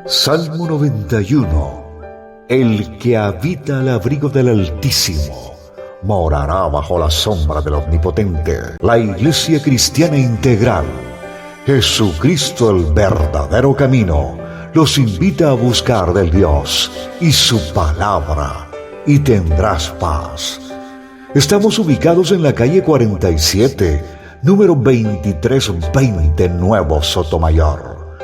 Salmo 91. El que habita al abrigo del Altísimo morará bajo la sombra del Omnipotente. La Iglesia Cristiana Integral, Jesucristo el verdadero camino, los invita a buscar del Dios y su palabra, y tendrás paz. Estamos ubicados en la calle 47, número 2320, Nuevo Sotomayor.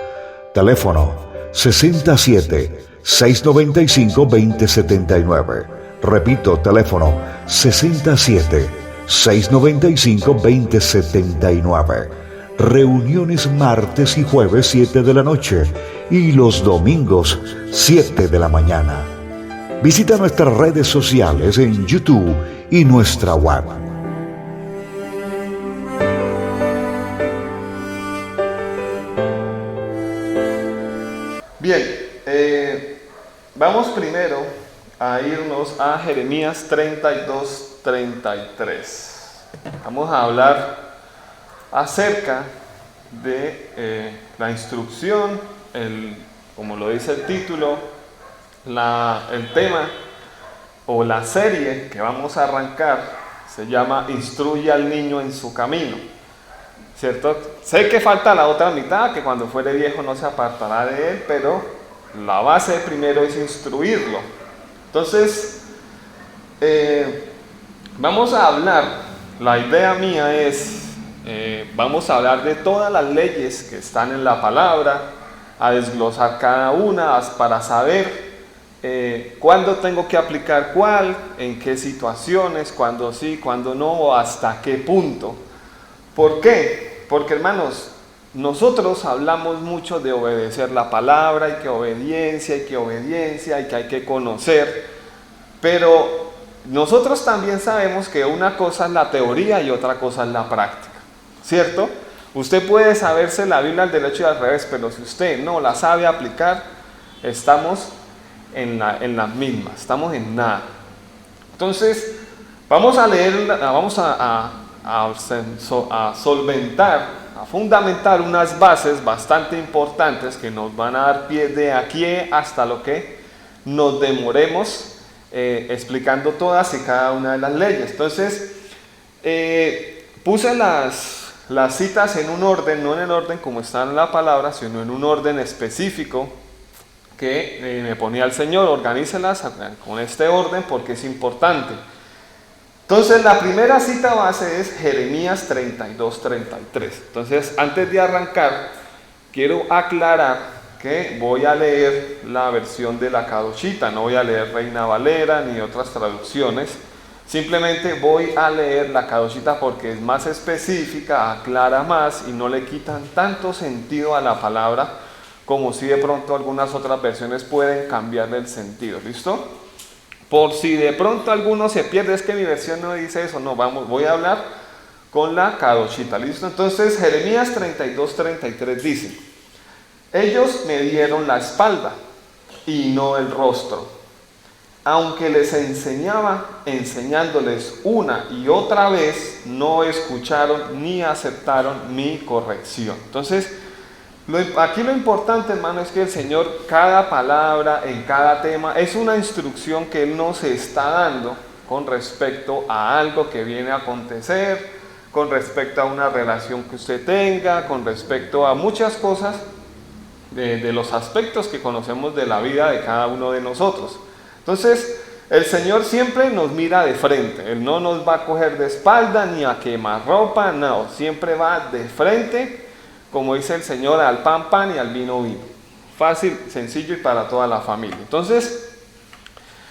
Teléfono 67-695-2079. Repito, teléfono 67-695-2079. Reuniones martes y jueves 7 de la noche y los domingos 7 de la mañana. Visita nuestras redes sociales en YouTube y nuestra web. Bien, vamos primero a irnos a Jeremías 32:33. Vamos a hablar acerca de la instrucción, como lo dice el título, el tema o la serie que vamos a arrancar se llama Instruye al niño en su camino. ¿Cierto? Sé que falta la otra mitad, que cuando fuere viejo no se apartará de él, pero la base primero es instruirlo. Entonces, vamos a hablar, la idea mía es, vamos a hablar de todas las leyes que están en la palabra, a desglosar cada una para saber cuándo tengo que aplicar cuál, en qué situaciones, cuándo sí, cuándo no, o hasta qué punto. ¿Por qué? Porque, hermanos, nosotros hablamos mucho de obedecer la palabra, y que obediencia, y que hay que conocer, pero nosotros también sabemos que una cosa es la teoría y otra cosa es la práctica, ¿cierto? Usted puede saberse la Biblia al derecho y al revés, pero si usted no la sabe aplicar, estamos en las mismas, estamos en nada. Entonces, vamos a leer, vamos a solventar, a fundamentar unas bases bastante importantes que nos van a dar pie de aquí hasta lo que nos demoremos explicando todas y cada una de las leyes. Entonces, puse las citas en un orden, no en el orden como están en la palabra, sino en un orden específico que me ponía el Señor. Organícelas con este orden porque es importante. Entonces, la primera cita base es Jeremías 32:33. Entonces, antes de arrancar, quiero aclarar que voy a leer la versión de la Kadoshita, no voy a leer Reina Valera ni otras traducciones. Simplemente voy a leer la Kadoshita porque es más específica, aclara más y no le quitan tanto sentido a la palabra como si de pronto algunas otras versiones pueden cambiarle el sentido. ¿Listo? Por si de pronto alguno se pierde, es que mi versión no dice eso, no, voy a hablar con la Kadoshita, ¿listo? Entonces, Jeremías 32:33 dice: ellos me dieron la espalda y no el rostro, aunque les enseñaba, enseñándoles una y otra vez, no escucharon ni aceptaron mi corrección. Entonces, aquí lo importante, hermano, es que el Señor, cada palabra, en cada tema, es una instrucción que Él nos está dando con respecto a algo que viene a acontecer, con respecto a una relación que usted tenga, con respecto a muchas cosas de los aspectos que conocemos de la vida de cada uno de nosotros. Entonces, el Señor siempre nos mira de frente. Él no nos va a coger de espalda ni a quemar ropa, no, siempre va de frente, como dice el Señor, al pan pan y al vino vino. Fácil, sencillo y para toda la familia. Entonces,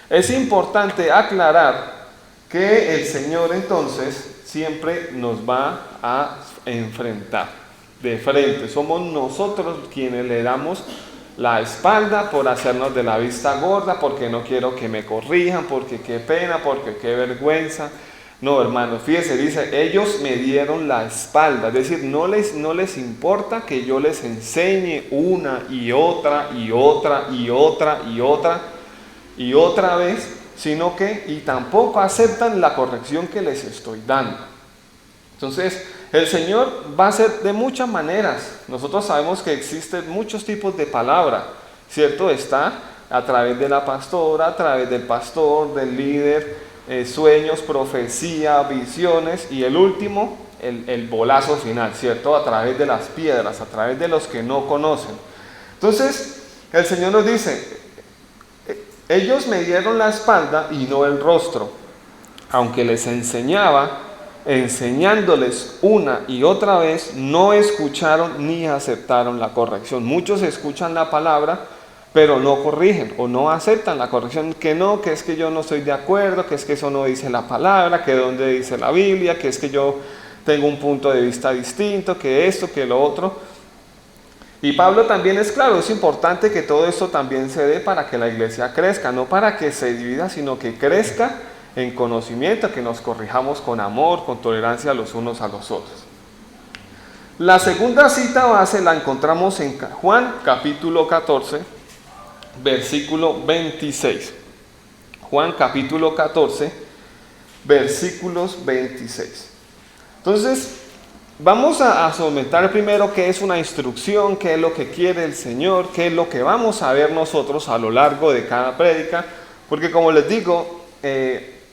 es importante aclarar que el Señor entonces siempre nos va a enfrentar de frente. Somos nosotros quienes le damos la espalda por hacernos de la vista gorda, porque no quiero que me corrijan, porque qué pena, porque qué vergüenza. No, hermano, fíjese, dice, ellos me dieron la espalda, es decir, no les importa que yo les enseñe una y otra y otra y otra y otra y otra vez, sino que, y tampoco aceptan la corrección que les estoy dando. Entonces, el Señor va a ser de muchas maneras. Nosotros sabemos que existen muchos tipos de palabra, ¿cierto? Está a través de la pastora, a través del pastor, del líder, sueños, profecía, visiones, y el último, el bolazo final, ¿cierto? A través de las piedras, a través de los que no conocen. Entonces, el Señor nos dice, ellos me dieron la espalda y no el rostro, aunque les enseñaba, enseñándoles una y otra vez, no escucharon ni aceptaron la corrección. Muchos escuchan la palabra, pero no corrigen o no aceptan la corrección, que no, que es que yo no estoy de acuerdo, que es que eso no dice la palabra, que donde dice la Biblia, que es que yo tengo un punto de vista distinto, que esto, que lo otro. Y Pablo también es claro, es importante que todo esto también se dé para que la iglesia crezca, no para que se divida, sino que crezca en conocimiento, que nos corrijamos con amor, con tolerancia los unos a los otros. La segunda cita base la encontramos en Juan capítulo 14, versículo 26. Juan capítulo 14, versículos 26. Entonces, vamos a someter primero qué es una instrucción, qué es lo que quiere el Señor, qué es lo que vamos a ver nosotros a lo largo de cada prédica, porque como les digo,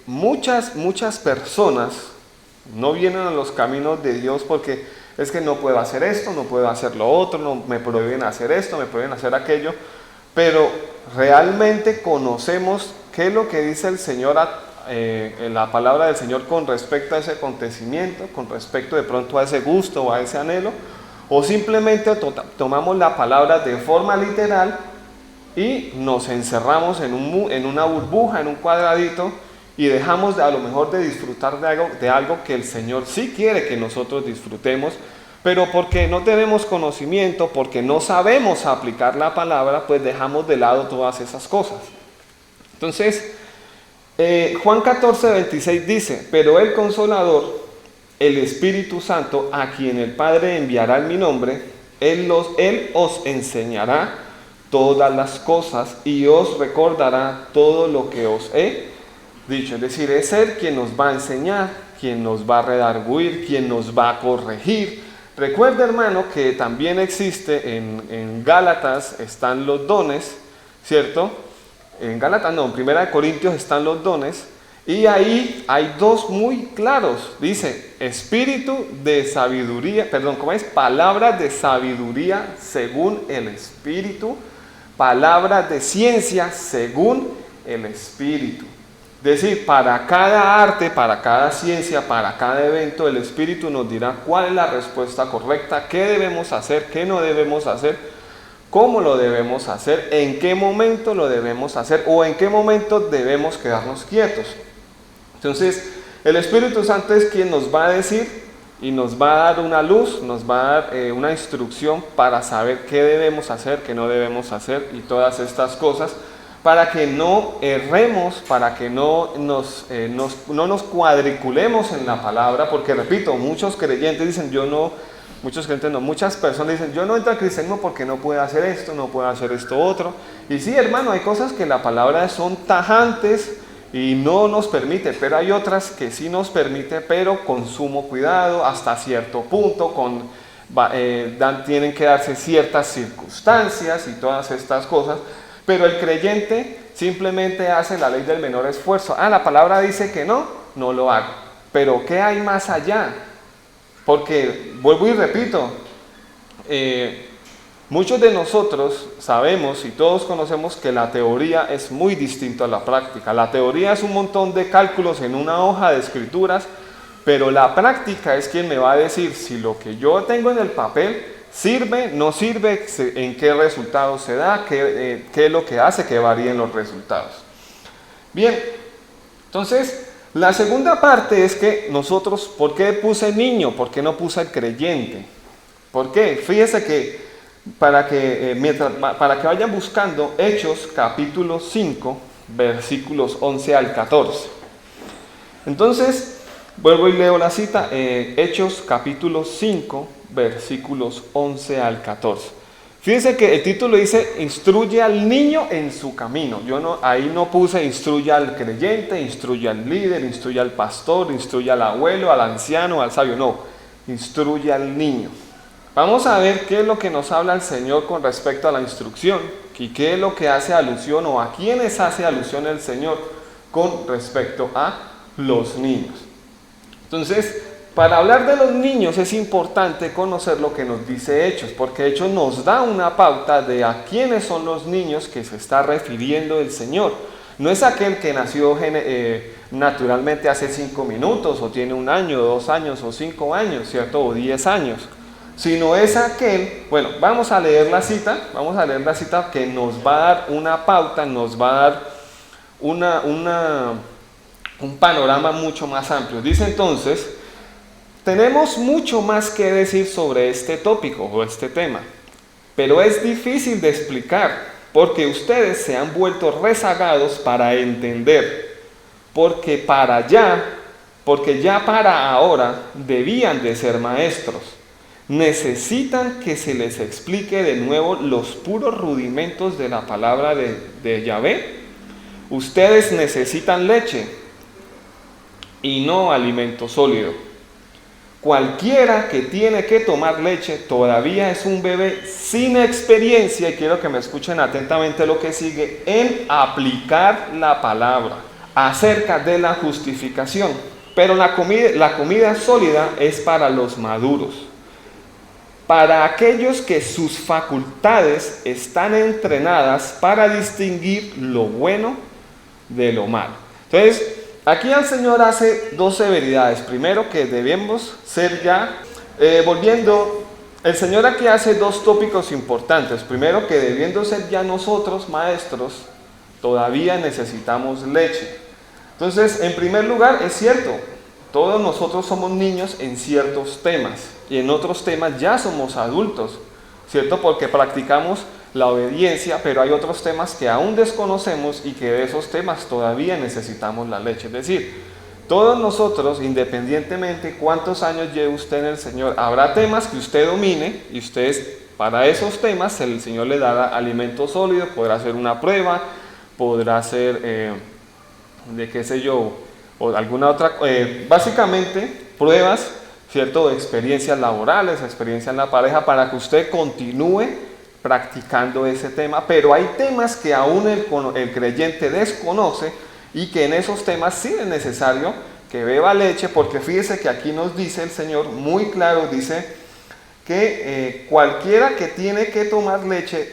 muchas personas no vienen a los caminos de Dios porque es que no puedo hacer esto, no puedo hacer lo otro, no me prohíben hacer esto, me prohíben hacer aquello, pero realmente conocemos qué es lo que dice el Señor en la palabra del Señor con respecto a ese acontecimiento, con respecto de pronto a ese gusto o a ese anhelo, o simplemente tomamos la palabra de forma literal y nos encerramos en una burbuja, en un cuadradito, y dejamos a lo mejor de disfrutar de algo que el Señor sí quiere que nosotros disfrutemos, pero porque no tenemos conocimiento, porque no sabemos aplicar la palabra, pues dejamos de lado todas esas cosas. Entonces, Juan 14, 26 dice, pero el Consolador, el Espíritu Santo, a quien el Padre enviará en mi nombre, Él os enseñará todas las cosas y os recordará todo lo que os he dicho. Es decir, es Él quien nos va a enseñar, quien nos va a redarguir, quien nos va a corregir. Recuerda, hermano, que también existe en Gálatas están los dones, ¿cierto? En Gálatas no, en 1 Corintios están los dones, y ahí hay dos muy claros. Dice, espíritu de sabiduría, ¿cómo es? Palabras de sabiduría según el Espíritu, palabras de ciencia según el Espíritu. Es decir, para cada arte, para cada ciencia, para cada evento, el Espíritu nos dirá cuál es la respuesta correcta, qué debemos hacer, qué no debemos hacer, cómo lo debemos hacer, en qué momento lo debemos hacer o en qué momento debemos quedarnos quietos. Entonces, el Espíritu Santo es quien nos va a decir y nos va a dar una luz, nos va a dar una instrucción para saber qué debemos hacer, qué no debemos hacer y todas estas cosas, para que no erremos, para que no nos cuadriculemos en la palabra, porque repito, muchos creyentes dicen, muchas personas dicen, yo no entro al cristianismo porque no puedo hacer esto, no puedo hacer esto otro. Y sí, hermano, hay cosas que la palabra son tajantes y no nos permite, pero hay otras que sí nos permite, pero con sumo cuidado, hasta cierto punto, tienen que darse ciertas circunstancias y todas estas cosas. Pero el creyente simplemente hace la ley del menor esfuerzo. La palabra dice que no lo hago. Pero ¿qué hay más allá? Porque, vuelvo y repito, muchos de nosotros sabemos y todos conocemos que la teoría es muy distinta a la práctica. La teoría es un montón de cálculos en una hoja de escrituras, pero la práctica es quien me va a decir si lo que yo tengo en el papel ¿sirve? ¿No sirve? ¿En qué resultados se da? ¿Qué es lo que hace que varíen los resultados? Bien, entonces, la segunda parte es que nosotros, ¿por qué puse niño? ¿Por qué no puse el creyente? ¿Por qué? Fíjese que para que vayan buscando Hechos capítulo 5, versículos 11 al 14. Entonces, Vuelvo y leo la cita, Hechos capítulo 5, versículos 11 al 14. Fíjense que el título dice, instruye al niño en su camino. Ahí no puse instruye al creyente, instruye al líder, instruye al pastor, instruye al abuelo, al anciano, al sabio. No, instruye al niño. Vamos a ver qué es lo que nos habla el Señor con respecto a la instrucción y qué es lo que hace alusión o a quiénes hace alusión el Señor con respecto a los niños. Entonces, para hablar de los niños es importante conocer lo que nos dice Hechos, porque Hechos nos da una pauta de a quiénes son los niños que se está refiriendo el Señor. No es aquel que nació naturalmente hace 5 minutos, o tiene 1 año, 2 años, o 5 años, ¿cierto? O 10 años. Sino es aquel, bueno, vamos a leer la cita que nos va a dar una pauta, nos va a dar un panorama mucho más amplio. Dice entonces, tenemos mucho más que decir sobre este tópico o este tema, pero es difícil de explicar porque ustedes se han vuelto rezagados para entender, porque ya para ahora debían de ser maestros. Necesitan que se les explique de nuevo los puros rudimentos de la palabra de Yahvé. Ustedes necesitan leche y no alimento sólido. Cualquiera que tiene que tomar leche todavía es un bebé sin experiencia, y quiero que me escuchen atentamente lo que sigue, en aplicar la palabra acerca de la justificación. Pero la comida sólida es para los maduros, para aquellos que sus facultades están entrenadas para distinguir lo bueno de lo malo. Entonces, aquí el Señor hace 2 severidades. Primero, que debemos ser ya, el Señor aquí hace 2 tópicos importantes. Primero, que debiendo ser ya nosotros maestros, todavía necesitamos leche. Entonces, en primer lugar, es cierto, todos nosotros somos niños en ciertos temas, y en otros temas ya somos adultos, ¿cierto? Porque practicamos la obediencia, pero hay otros temas que aún desconocemos y que de esos temas todavía necesitamos la leche. Es decir, todos nosotros, independientemente cuántos años lleve usted en el Señor, habrá temas que usted domine y para esos temas el Señor le dará alimento sólido, podrá hacer una prueba, podrá hacer, o alguna otra, básicamente pruebas, ¿cierto? Experiencias laborales, experiencia en la pareja, para que usted continúe practicando ese tema. Pero hay temas que aún el creyente desconoce, y que en esos temas sí es necesario que beba leche, porque fíjese que aquí nos dice el Señor muy claro, dice que cualquiera que tiene que tomar leche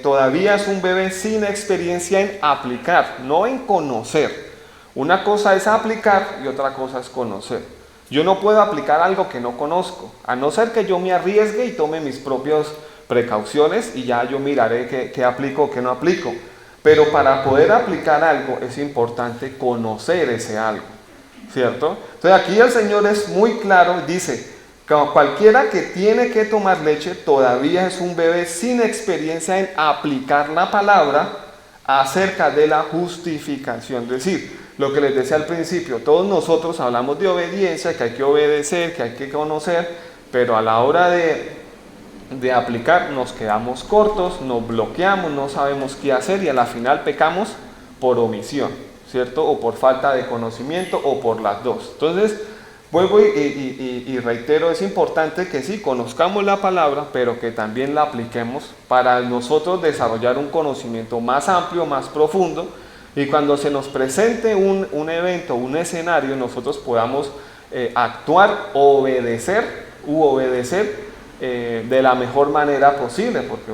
todavía es un bebé sin experiencia en aplicar, no en conocer. Una cosa es aplicar y otra cosa es conocer. Yo no puedo aplicar algo que no conozco, a no ser que yo me arriesgue y tome mis propias precauciones, y ya yo miraré qué aplico o qué no aplico. Pero para poder aplicar algo es importante conocer ese algo, ¿cierto? Entonces aquí el Señor es muy claro, dice, cualquiera que tiene que tomar leche todavía es un bebé sin experiencia en aplicar la palabra acerca de la justificación. Es decir, lo que les decía al principio, todos nosotros hablamos de obediencia, que hay que obedecer, que hay que conocer, pero a la hora de aplicar nos quedamos cortos, nos bloqueamos, no sabemos qué hacer, y a la final pecamos por omisión, ¿cierto? O por falta de conocimiento, o por las dos. Entonces, vuelvo y reitero, es importante que sí conozcamos la palabra, pero que también la apliquemos para nosotros desarrollar un conocimiento más amplio, más profundo, y cuando se nos presente un evento, un escenario, nosotros podamos actuar, obedecer de la mejor manera posible, porque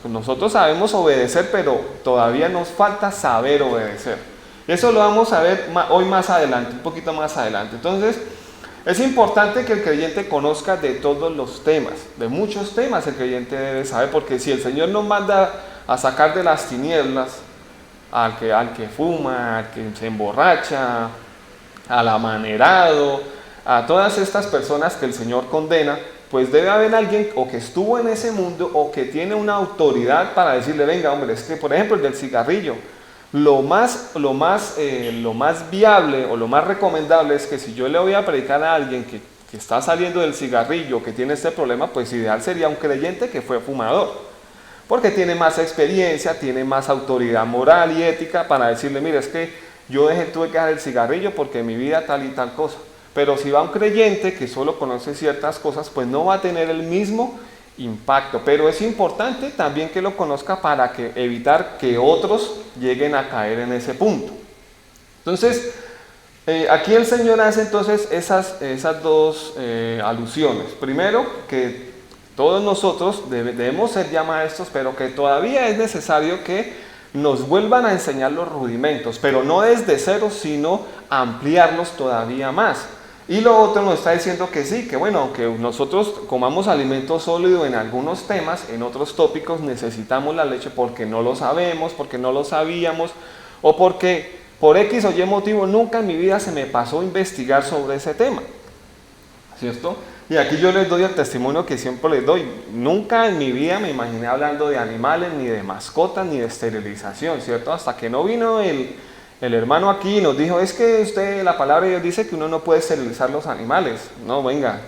nosotros sabemos obedecer, pero todavía nos falta saber obedecer. Eso lo vamos a ver hoy más adelante, un poquito más adelante. Entonces, es importante que el creyente conozca de todos los temas, de muchos temas el creyente debe saber, porque si el Señor nos manda a sacar de las tinieblas al que fuma, al que se emborracha, al amanerado, a todas estas personas que el Señor condena, pues debe haber alguien o que estuvo en ese mundo o que tiene una autoridad para decirle, venga hombre, es que por ejemplo el del cigarrillo, lo más viable o lo más recomendable es que si yo le voy a predicar a alguien que está saliendo del cigarrillo, que tiene este problema, pues ideal sería un creyente que fue fumador, porque tiene más experiencia, tiene más autoridad moral y ética para decirle, mire, es que tuve que dejar el cigarrillo porque en mi vida tal y tal cosa. Pero si va un creyente que solo conoce ciertas cosas, pues no va a tener el mismo impacto. Pero es importante también que lo conozca para evitar que otros lleguen a caer en ese punto. Entonces, aquí el Señor hace entonces esas dos alusiones. Primero, que todos nosotros debemos ser ya maestros, pero que todavía es necesario que nos vuelvan a enseñar los rudimentos, pero no desde cero, sino ampliarlos todavía más. Y lo otro nos está diciendo que sí, que bueno, aunque nosotros comamos alimento sólido en algunos temas, en otros tópicos necesitamos la leche porque no lo sabemos, porque no lo sabíamos, o porque por X o Y motivo nunca en mi vida se me pasó a investigar sobre ese tema, ¿cierto? Y aquí yo les doy el testimonio que siempre les doy. Nunca en mi vida me imaginé hablando de animales, ni de mascotas, ni de esterilización, ¿cierto? Hasta que no vino el hermano aquí y nos dijo, es que la palabra de Dios dice que uno no puede esterilizar los animales. No, venga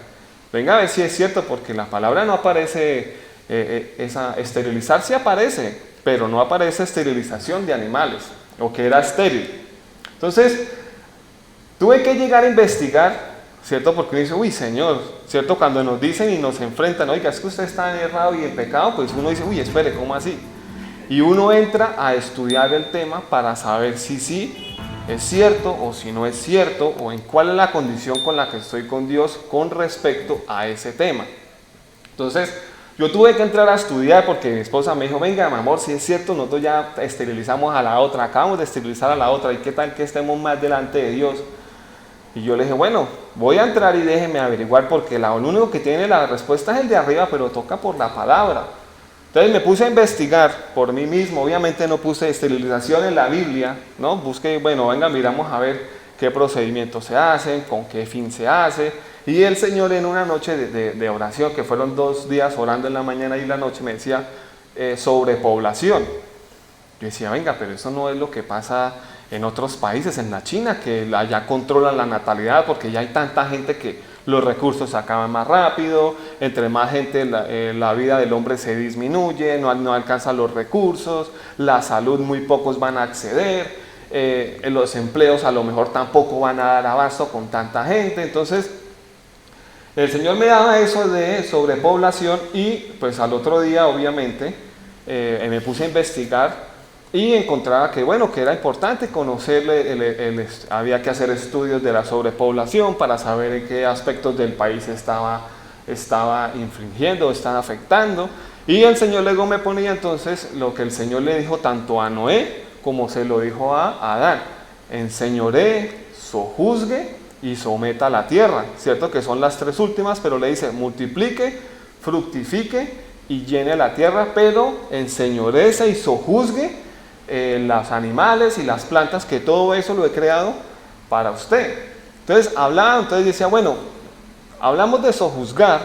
a ver si es cierto, porque la palabra no aparece, esterilizar sí aparece, pero no aparece esterilización de animales, o que era estéril. Entonces, tuve que llegar a investigar, ¿cierto? Porque uno dice, uy, Señor, ¿cierto? Cuando nos dicen y nos enfrentan, oiga, es que usted está errado y en pecado, pues uno dice, uy, espere, ¿cómo así? Y uno entra a estudiar el tema para saber si sí es cierto o si no es cierto, o en cuál es la condición con la que estoy con Dios con respecto a ese tema. Entonces, yo tuve que entrar a estudiar porque mi esposa me dijo, venga, mi amor, si es cierto, nosotros ya esterilizamos a la otra, acabamos de esterilizar a la otra, ¿y qué tal que estemos más delante de Dios? Y yo le dije, bueno, voy a entrar y déjeme averiguar porque lo único que tiene la respuesta es el de arriba, pero toca por la palabra. Entonces me puse a investigar por mí mismo, obviamente no puse esterilización en la Biblia, ¿no? Busqué, bueno, venga, miramos a ver qué procedimientos se hacen, con qué fin se hace. Y el Señor en una noche de oración, que fueron 2 días orando en la mañana y la noche, me decía sobrepoblación. Yo decía, venga, pero eso no es lo que pasa en otros países, en la China, que allá controlan la natalidad porque ya hay tanta gente que los recursos se acaban más rápido, entre más gente la vida del hombre se disminuye, no alcanza los recursos, la salud muy pocos van a acceder, los empleos a lo mejor tampoco van a dar abasto con tanta gente. Entonces el Señor me daba eso de sobrepoblación y pues al otro día obviamente me puse a investigar y encontraba que bueno, que era importante conocerle, había que hacer estudios de la sobrepoblación para saber en qué aspectos del país estaba infringiendo, estaba afectando. Y el Señor luego me ponía entonces lo que el Señor le dijo tanto a Noé como se lo dijo a Adán: enseñoree, sojuzgue y someta la tierra, ¿cierto? Que son las 3 últimas, pero le dice multiplique, fructifique y llene la tierra, pero enseñorece y sojuzgue los animales y las plantas, que todo eso lo he creado para usted. Entonces decía, bueno, hablamos de sojuzgar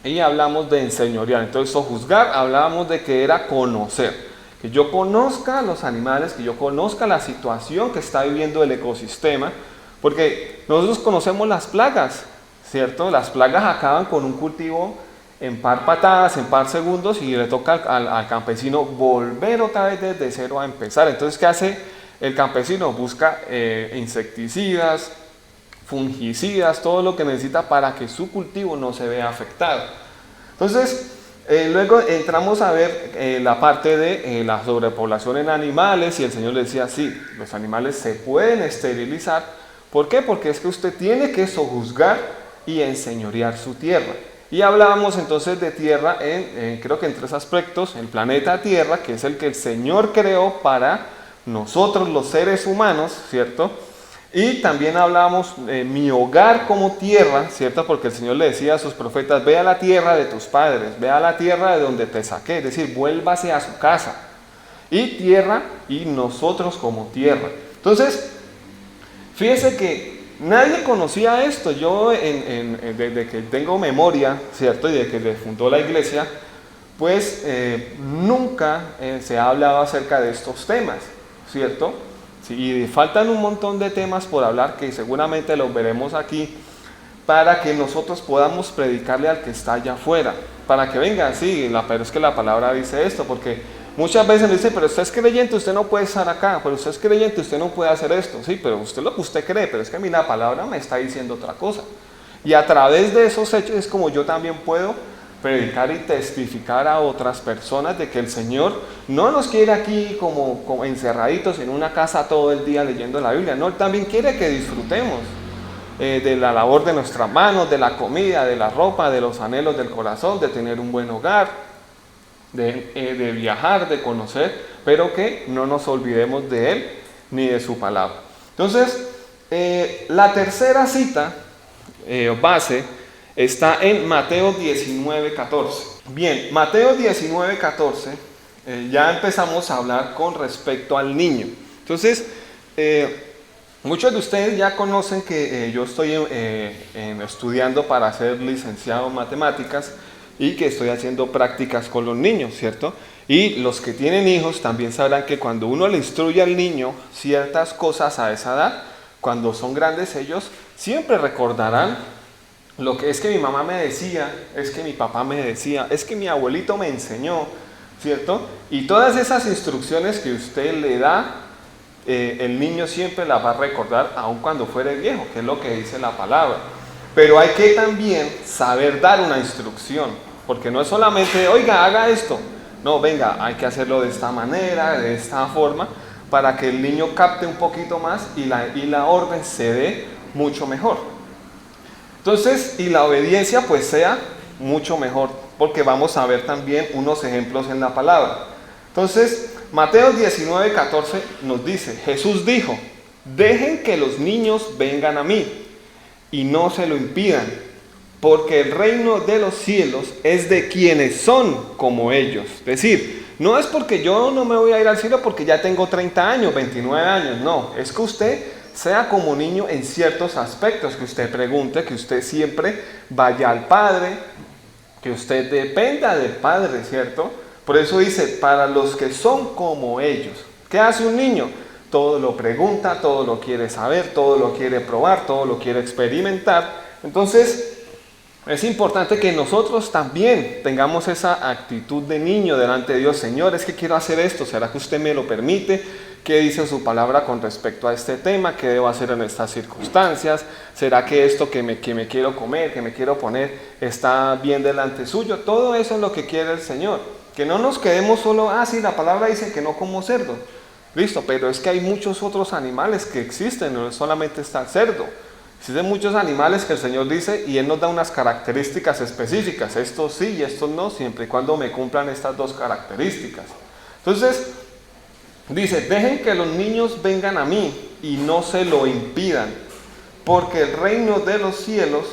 y hablamos de enseñorear. Entonces sojuzgar hablábamos de que era conocer, que yo conozca los animales, que yo conozca la situación que está viviendo el ecosistema, porque nosotros conocemos las plagas, ¿cierto? Las plagas acaban con un cultivo en par patadas, en par segundos, y le toca al campesino volver otra vez desde cero a empezar. Entonces, ¿qué hace el campesino? Busca insecticidas, fungicidas, todo lo que necesita para que su cultivo no se vea afectado. Entonces, luego entramos a ver la parte de la sobrepoblación en animales, y el Señor le decía, sí, los animales se pueden esterilizar. ¿Por qué? Porque es que usted tiene que sojuzgar y enseñorear su tierra. Y hablábamos entonces de tierra creo que en 3 aspectos: el planeta Tierra, que es el que el Señor creó para nosotros los seres humanos, ¿cierto? Y también hablábamos de mi hogar como tierra, ¿cierto? Porque el Señor le decía a sus profetas, ve a la tierra de tus padres, ve a la tierra de donde te saqué, es decir, vuélvase a su casa. Y tierra, y nosotros como tierra. Entonces, fíjese que nadie conocía esto. Yo, desde que tengo memoria, ¿cierto? Y desde que se fundó la iglesia, pues nunca se ha hablado acerca de estos temas. ¿cierto? Sí, y faltan un montón de temas por hablar que seguramente los veremos aquí para que nosotros podamos predicarle al que está allá afuera, para que venga, sí, pero es que la palabra dice esto, porque muchas veces me dicen, pero usted es creyente, usted no puede estar acá, pero usted es creyente, usted no puede hacer esto, sí, pero usted lo que usted cree, pero es que a mí la palabra me está diciendo otra cosa. Y a través de esos hechos es como yo también puedo predicar y testificar a otras personas de que el Señor no nos quiere aquí como encerraditos en una casa todo el día leyendo la Biblia, no, Él también quiere que disfrutemos de la labor de nuestras manos, de la comida, de la ropa, de los anhelos del corazón, de tener un buen hogar, de viajar, de conocer, pero que no nos olvidemos de Él ni de su palabra. Entonces, la tercera cita base está en Mateo 19:14. Bien, Mateo 19:14, ya empezamos a hablar con respecto al niño. Entonces, muchos de ustedes ya conocen que yo estoy estudiando para ser licenciado en matemáticas y que estoy haciendo prácticas con los niños, ¿cierto? Y los que tienen hijos también sabrán que cuando uno le instruye al niño ciertas cosas a esa edad, cuando son grandes ellos siempre recordarán lo que es que mi mamá me decía, es que mi papá me decía, es que mi abuelito me enseñó, ¿cierto? Y todas esas instrucciones que usted le da, el niño siempre las va a recordar aun cuando fuere viejo, que es lo que dice la palabra. Pero hay que también saber dar una instrucción, porque no es solamente, oiga, haga esto. No, venga, hay que hacerlo de esta manera, de esta forma, para que el niño capte un poquito más y la orden se dé mucho mejor. Entonces, y la obediencia pues sea mucho mejor, porque vamos a ver también unos ejemplos en la palabra. Entonces, Mateo 19:14 nos dice, Jesús dijo, dejen que los niños vengan a mí y no se lo impidan, porque el reino de los cielos es de quienes son como ellos. Es decir, no es porque yo no me voy a ir al cielo porque ya tengo 30 años, 29 años, no, es que usted sea como niño en ciertos aspectos, que usted pregunte, que usted siempre vaya al Padre, que usted dependa del Padre, ¿cierto? Por eso dice, para los que son como ellos. ¿Qué hace un niño? Todo lo pregunta, todo lo quiere saber, todo lo quiere probar, todo lo quiere experimentar. Entonces, es importante que nosotros también tengamos esa actitud de niño delante de Dios. Señor, es que quiero hacer esto, ¿será que usted me lo permite? ¿Qué dice su palabra con respecto a este tema? ¿Qué debo hacer en estas circunstancias? ¿Será que esto que me quiero comer, que me quiero poner, está bien delante suyo? Todo eso es lo que quiere el Señor. Que no nos quedemos solo, sí, la palabra dice que no como cerdo. Listo, pero es que hay muchos otros animales que existen, no solamente está el cerdo. Existen muchos animales que el Señor dice y Él nos da unas características específicas. Estos sí y estos no, siempre y cuando me cumplan estas dos características. Entonces, dice, dejen que los niños vengan a mí y no se lo impidan, porque el reino de los cielos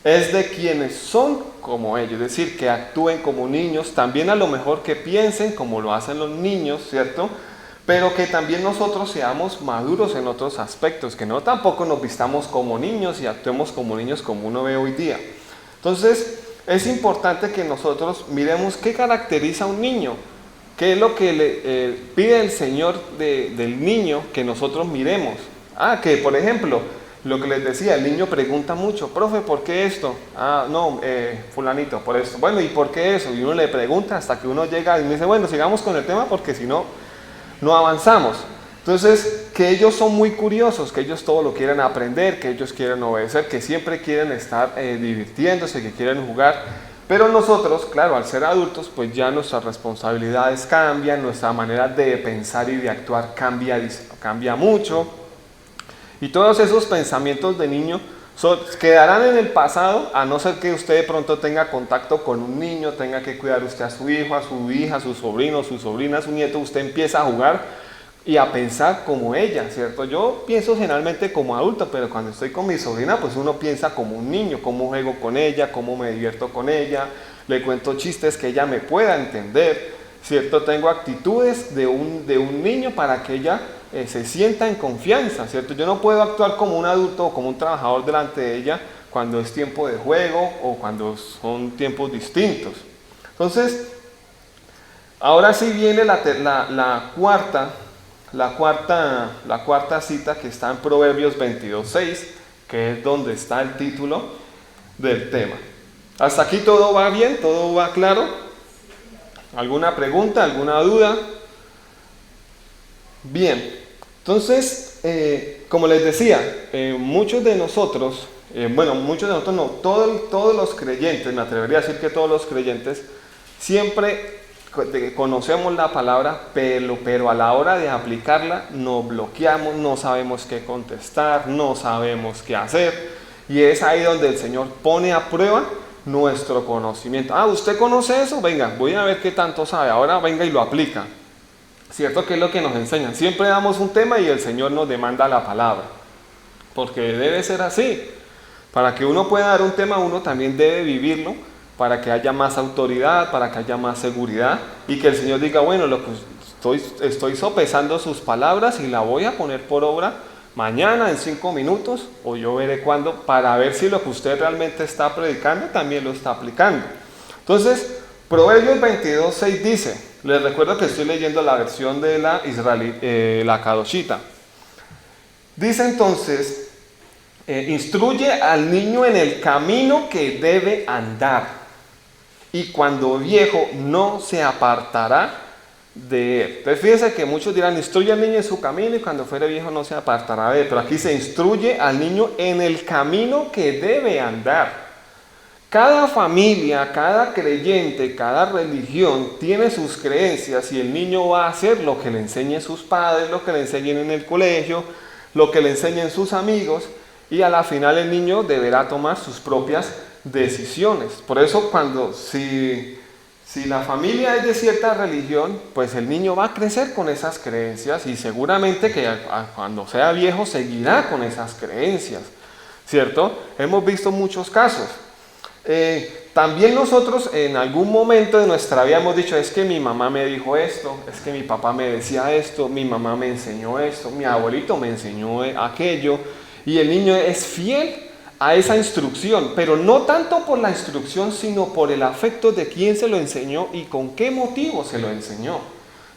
es de quienes son como ellos, es decir, que actúen como niños, también a lo mejor que piensen como lo hacen los niños, ¿cierto? Pero que también nosotros seamos maduros en otros aspectos, que no tampoco nos vistamos como niños y actuemos como niños como uno ve hoy día. Entonces, es importante que nosotros miremos qué caracteriza a un niño. ¿Qué es lo que le pide el Señor del niño que nosotros miremos? Que por ejemplo, lo que les decía, el niño pregunta mucho, profe, ¿por qué esto? Fulanito, por esto. Bueno, ¿y por qué eso? Y uno le pregunta hasta que uno llega y me dice, bueno, sigamos con el tema porque si no, no avanzamos. Entonces, que ellos son muy curiosos, que ellos todo lo quieren aprender, que ellos quieren obedecer, que siempre quieren estar divirtiéndose, que quieren jugar. Pero nosotros, claro, al ser adultos, pues ya nuestras responsabilidades cambian, nuestra manera de pensar y de actuar cambia mucho. Y todos esos pensamientos de niño quedarán en el pasado, a no ser que usted de pronto tenga contacto con un niño, tenga que cuidar usted a su hijo, a su hija, a su sobrino, a su sobrina, a su nieto, usted empieza a jugar y a pensar como ella, ¿cierto? Yo pienso generalmente como adulto, pero cuando estoy con mi sobrina, pues uno piensa como un niño, cómo juego con ella, cómo me divierto con ella, le cuento chistes que ella me pueda entender, ¿cierto? Tengo actitudes de un niño para que ella se sienta en confianza, ¿cierto? Yo no puedo actuar como un adulto o como un trabajador delante de ella cuando es tiempo de juego o cuando son tiempos distintos. Entonces, ahora sí viene la cuarta la cuarta cita que está en Proverbios 22:6, que es donde está el título del tema. ¿Hasta aquí todo va bien? ¿Todo va claro? ¿Alguna pregunta? ¿Alguna duda? Bien, entonces, como les decía, muchos de nosotros no, todos los creyentes, me atrevería a decir que todos los creyentes, siempre conocemos la palabra, pero a la hora de aplicarla nos bloqueamos, no sabemos qué contestar, no sabemos qué hacer, y es ahí donde el Señor pone a prueba nuestro conocimiento. ¿Usted conoce eso? Venga, voy a ver qué tanto sabe, ahora venga y lo aplica. ¿Cierto? Que es lo que nos enseñan. Siempre damos un tema y el Señor nos demanda la palabra, porque debe ser así. Para que uno pueda dar un tema, uno también debe vivirlo, para que haya más autoridad, para que haya más seguridad, y que el Señor diga, bueno, lo que estoy sopesando sus palabras y la voy a poner por obra mañana en 5 minutos, o yo veré cuándo, para ver si lo que usted realmente está predicando también lo está aplicando. Entonces, Proverbios 22:6 dice, les recuerdo que estoy leyendo la versión de la Kadoshita. Dice entonces, instruye al niño en el camino que debe andar, y cuando viejo no se apartará de él. Entonces fíjense que muchos dirán, instruye al niño en su camino y cuando fuere viejo no se apartará de él. Pero aquí se instruye al niño en el camino que debe andar. Cada familia, cada creyente, cada religión tiene sus creencias y el niño va a hacer lo que le enseñen sus padres, lo que le enseñen en el colegio, lo que le enseñen sus amigos, y a la final el niño deberá tomar sus propias decisiones. Por eso si la familia es de cierta religión, pues el niño va a crecer con esas creencias y seguramente que cuando sea viejo seguirá con esas creencias, ¿cierto? Hemos visto muchos casos. También nosotros en algún momento de nuestra vida hemos dicho, es que mi mamá me dijo esto, es que mi papá me decía esto, mi mamá me enseñó esto, mi abuelito me enseñó aquello, y el niño es fiel a esa instrucción, pero no tanto por la instrucción, sino por el afecto de quién se lo enseñó y con qué motivo se lo enseñó.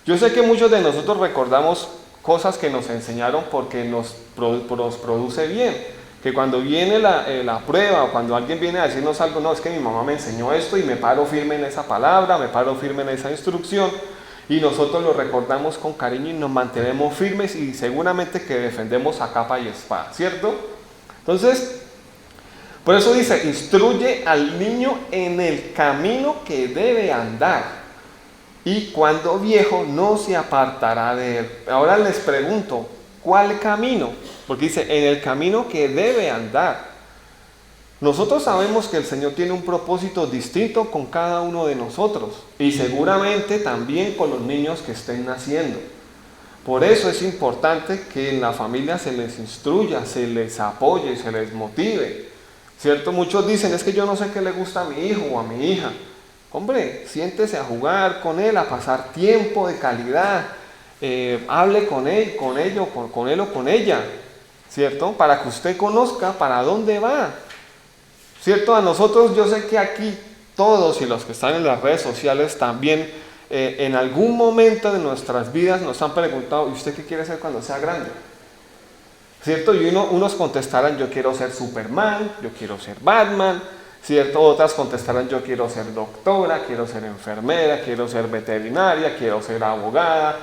Yo sé que muchos de nosotros recordamos cosas que nos enseñaron porque nos produce bien. Que cuando viene la prueba o cuando alguien viene a decirnos algo, no, es que mi mamá me enseñó esto y me paro firme en esa palabra, me paro firme en esa instrucción, y nosotros lo recordamos con cariño y nos mantenemos firmes y seguramente que defendemos a capa y espada, ¿cierto? Entonces, por eso dice, instruye al niño en el camino que debe andar y cuando viejo no se apartará de él. Ahora les pregunto, ¿cuál camino? Porque dice, en el camino que debe andar. Nosotros sabemos que el Señor tiene un propósito distinto con cada uno de nosotros y seguramente también con los niños que estén naciendo. Por eso es importante que en la familia se les instruya, se les apoye, se les motive, ¿cierto? Muchos dicen, es que yo no sé qué le gusta a mi hijo o a mi hija. Hombre, siéntese a jugar con él, a pasar tiempo de calidad, hable con él o con ella, ¿cierto? Para que usted conozca para dónde va, ¿cierto? A nosotros, yo sé que aquí todos y los que están en las redes sociales también en algún momento de nuestras vidas nos han preguntado, ¿y usted qué quiere ser cuando sea grande? ¿Cierto? Y unos contestarán, yo quiero ser Superman, yo quiero ser Batman, ¿cierto? Otras contestarán, yo quiero ser doctora, quiero ser enfermera, quiero ser veterinaria, quiero ser abogada,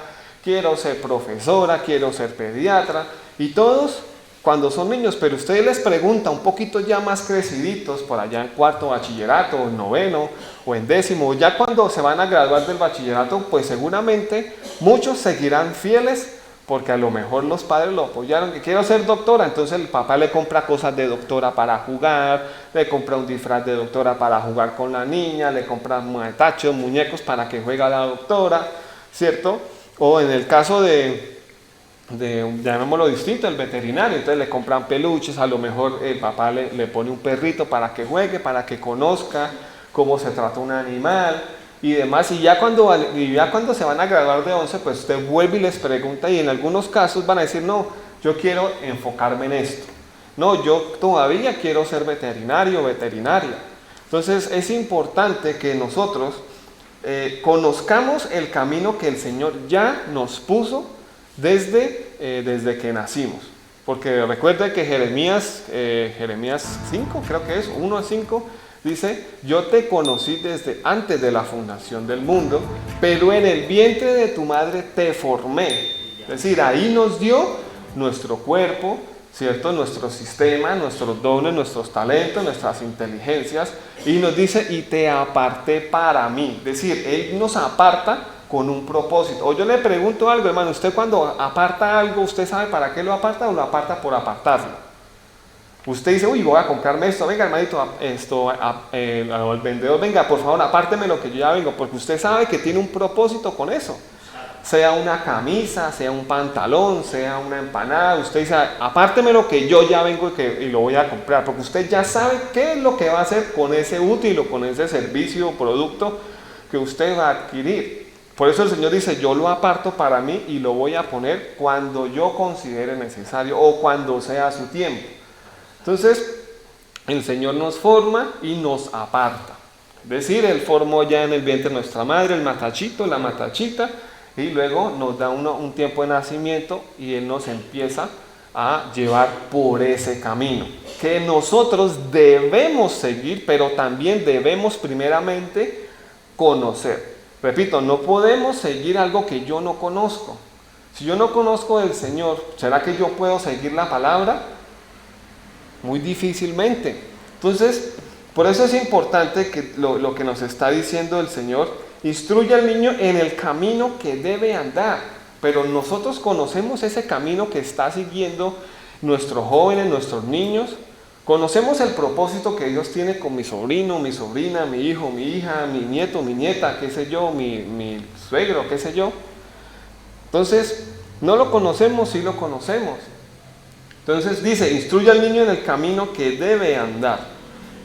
quiero ser profesora, quiero ser pediatra, y todos cuando son niños, pero usted les pregunta un poquito ya más creciditos, por allá en cuarto bachillerato, o en noveno, o en décimo, ya cuando se van a graduar del bachillerato, pues seguramente muchos seguirán fieles, porque a lo mejor los padres lo apoyaron, que quiero ser doctora, entonces el papá le compra cosas de doctora para jugar, le compra un disfraz de doctora para jugar con la niña, le compra tachos, muñecos para que juegue a la doctora, ¿cierto? O en el caso llamémoslo distinto, el veterinario, entonces le compran peluches, a lo mejor el papá le pone un perrito para que juegue, para que conozca cómo se trata un animal y demás, y ya cuando se van a graduar de 11, pues usted vuelve y les pregunta, y en algunos casos van a decir, no, yo quiero enfocarme en esto, no, yo todavía quiero ser veterinario o veterinaria. Entonces es importante que nosotros conozcamos el camino que el Señor ya nos puso desde que nacimos. Porque recuerda que Jeremías 5, creo que es, 1-5, dice, yo te conocí desde antes de la fundación del mundo, pero en el vientre de tu madre te formé. Es decir, ahí nos dio nuestro cuerpo, ¿cierto? Nuestro sistema, nuestros dones, nuestros talentos, nuestras inteligencias, y nos dice, y te aparté para mí. Es decir, Él nos aparta con un propósito. O yo le pregunto algo, hermano, usted cuando aparta algo, ¿usted sabe para qué lo aparta o lo aparta por apartarlo? Usted dice, uy, voy a comprarme esto, venga hermanito, al vendedor, venga, por favor, apárteme lo que yo ya vengo, porque usted sabe que tiene un propósito con eso. Sea una camisa, sea un pantalón, sea una empanada, usted dice, apárteme lo que yo ya vengo y lo voy a comprar, porque usted ya sabe qué es lo que va a hacer con ese útil o con ese servicio o producto que usted va a adquirir. Por eso el Señor dice, yo lo aparto para mí y lo voy a poner cuando yo considere necesario o cuando sea su tiempo. Entonces, el Señor nos forma y nos aparta. Es decir, Él formó ya en el vientre de nuestra madre, el matachito, la matachita, y luego nos da un tiempo de nacimiento y Él nos empieza a llevar por ese camino que nosotros debemos seguir, pero también debemos primeramente conocer. Repito, no podemos seguir algo que yo no conozco. Si yo no conozco del Señor, ¿será que yo puedo seguir la palabra? Muy difícilmente. Entonces, por eso es importante que lo que nos está diciendo el Señor, instruye al niño en el camino que debe andar. Pero nosotros conocemos ese camino que está siguiendo nuestros jóvenes, nuestros niños. Conocemos el propósito que Dios tiene con mi sobrino, mi sobrina, mi hijo, mi hija, mi nieto, mi nieta, qué sé yo, mi suegro, qué sé yo. Entonces, no lo conocemos, sí lo conocemos. Entonces dice, instruye al niño en el camino que debe andar,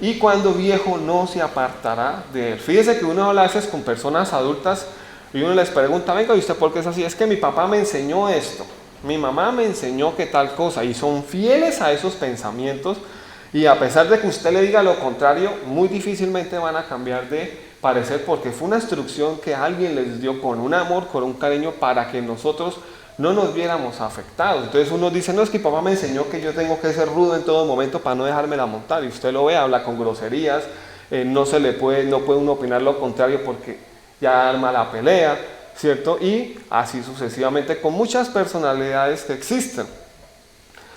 y cuando viejo no se apartará de él. Fíjese que uno habla a veces con personas adultas y uno les pregunta, venga, ¿y usted por qué es así? Es que mi papá me enseñó esto, mi mamá me enseñó que tal cosa, y son fieles a esos pensamientos, y a pesar de que usted le diga lo contrario, muy difícilmente van a cambiar de parecer, porque fue una instrucción que alguien les dio con un amor, con un cariño, para que nosotros no nos viéramos afectados. Entonces uno dice, no, es que mi papá me enseñó que yo tengo que ser rudo en todo momento para no dejármela montar, y usted lo ve, habla con groserías, no puede uno opinar lo contrario porque ya arma la pelea, ¿cierto? Y así sucesivamente con muchas personalidades que existen.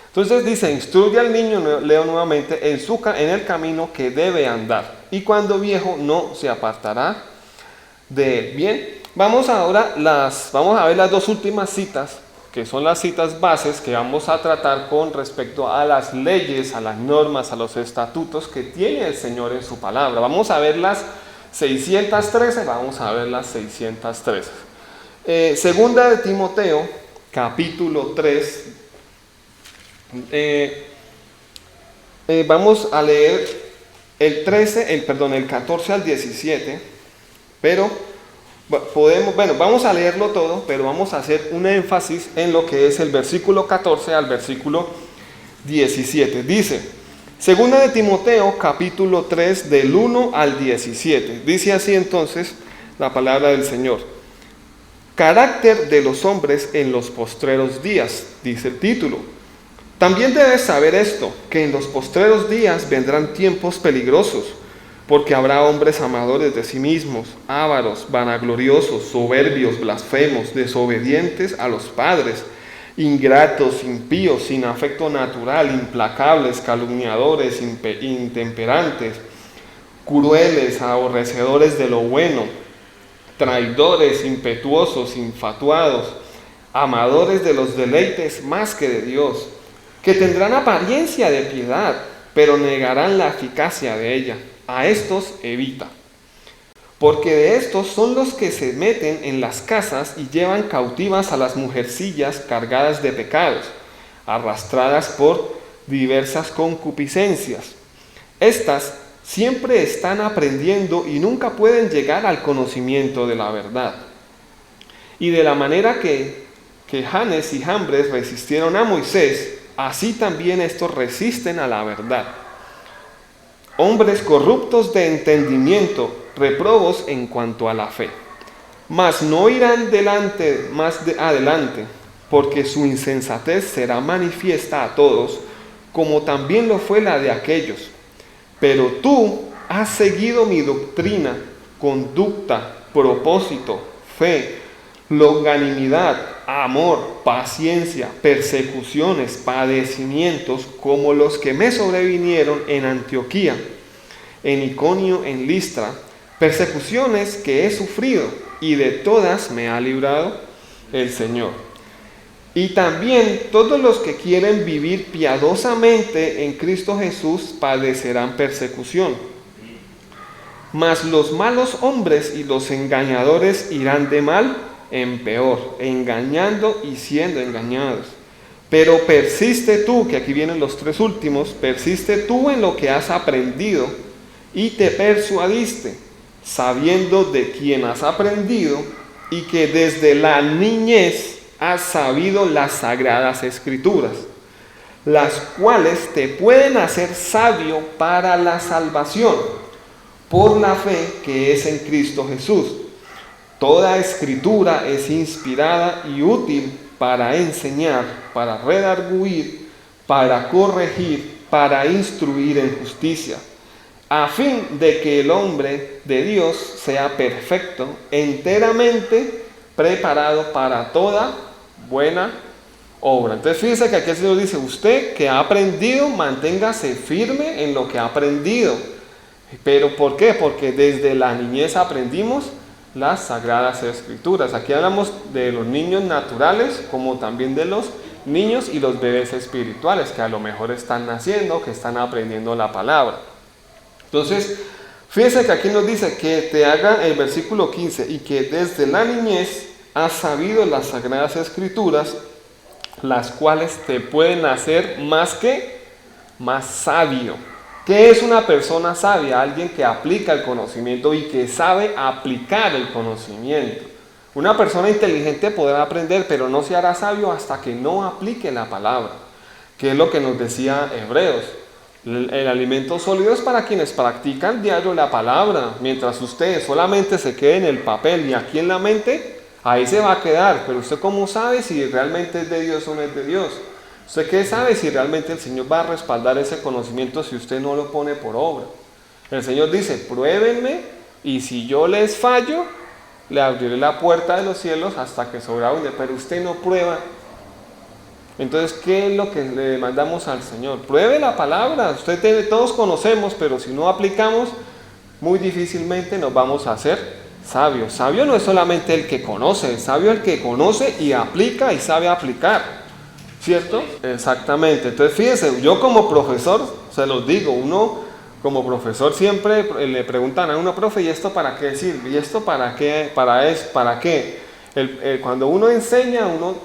Entonces dice, instruye al niño, leo nuevamente, en el camino que debe andar, y cuando viejo no se apartará de él. Bien, vamos a ver las dos últimas citas, que son las citas bases que vamos a tratar con respecto a las leyes, a las normas, a los estatutos que tiene el Señor en su palabra. Vamos a ver las 613, vamos a ver las 613. Segunda de Timoteo, capítulo 3. Vamos a leer el 14 al 17, pero vamos a leerlo todo, pero vamos a hacer un énfasis en lo que es el versículo 14 al versículo 17. Dice, segunda de Timoteo, capítulo 3, del 1 al 17. Dice así entonces la palabra del Señor. Carácter de los hombres en los postreros días, dice el título. También debes saber esto, que en los postreros días vendrán tiempos peligrosos, porque habrá hombres amadores de sí mismos, ávaros, vanagloriosos, soberbios, blasfemos, desobedientes a los padres, ingratos, impíos, sin afecto natural, implacables, calumniadores, intemperantes, crueles, aborrecedores de lo bueno, traidores, impetuosos, infatuados, amadores de los deleites más que de Dios, que tendrán apariencia de piedad, pero negarán la eficacia de ella. A estos evita, porque de estos son los que se meten en las casas y llevan cautivas a las mujercillas cargadas de pecados, arrastradas por diversas concupiscencias. Estas siempre están aprendiendo y nunca pueden llegar al conocimiento de la verdad. Y de la manera que Janes y Jambres resistieron a Moisés, así también estos resisten a la verdad. Hombres corruptos de entendimiento, reprobos en cuanto a la fe. Mas no irán más adelante, porque su insensatez será manifiesta a todos, como también lo fue la de aquellos. Pero tú has seguido mi doctrina, conducta, propósito, fe, longanimidad, amor, paciencia, persecuciones, padecimientos, como los que me sobrevinieron en Antioquía, en Iconio, en Listra, persecuciones que he sufrido, y de todas me ha librado el Señor. Y también todos los que quieren vivir piadosamente en Cristo Jesús padecerán persecución. Mas los malos hombres y los engañadores irán de mal en peor, engañando y siendo engañados. Pero persiste tú, que aquí vienen los tres últimos, persiste tú en lo que has aprendido y te persuadiste, sabiendo de quién has aprendido y que desde la niñez has sabido las sagradas escrituras, las cuales te pueden hacer sabio para la salvación por la fe que es en Cristo Jesús. Toda escritura es inspirada y útil para enseñar, para redarguir, para corregir, para instruir en justicia, a fin de que el hombre de Dios sea perfecto, enteramente preparado para toda buena obra. Entonces fíjense que aquí el Señor dice, usted que ha aprendido, manténgase firme en lo que ha aprendido. ¿Pero por qué? Porque desde la niñez aprendimos las sagradas escrituras. Aquí hablamos de los niños naturales, como también de los niños y los bebés espirituales, que a lo mejor están naciendo, que están aprendiendo la palabra. Entonces, fíjense que aquí nos dice que te haga el versículo 15, y que desde la niñez has sabido las sagradas escrituras, las cuales te pueden hacer más sabio. ¿Qué es una persona sabia? Alguien que aplica el conocimiento y que sabe aplicar el conocimiento. Una persona inteligente podrá aprender, pero no se hará sabio hasta que no aplique la palabra, que es lo que nos decía Hebreos. El alimento sólido es para quienes practican diario la palabra. Mientras usted solamente se quede en el papel y aquí en la mente, ahí se va a quedar. Pero usted, ¿cómo sabe si realmente es de Dios o no es de Dios? ¿Usted qué sabe si realmente el Señor va a respaldar ese conocimiento si usted no lo pone por obra? El Señor dice, pruébenme, y si yo les fallo, le abriré la puerta de los cielos hasta que sobreabunde. Pero usted no prueba. Entonces, ¿qué es lo que le mandamos al Señor? Pruebe la palabra. Todos conocemos, pero si no aplicamos, muy difícilmente nos vamos a hacer sabios. Sabio no es solamente el que conoce, es sabio el que conoce y aplica y sabe aplicar. ¿Cierto? Exactamente. Entonces, fíjense, yo como profesor, se los digo, uno como profesor siempre le preguntan a uno, profe, ¿y esto para qué sirve? ¿Y esto para qué? ¿Para qué? Cuando uno enseña, uno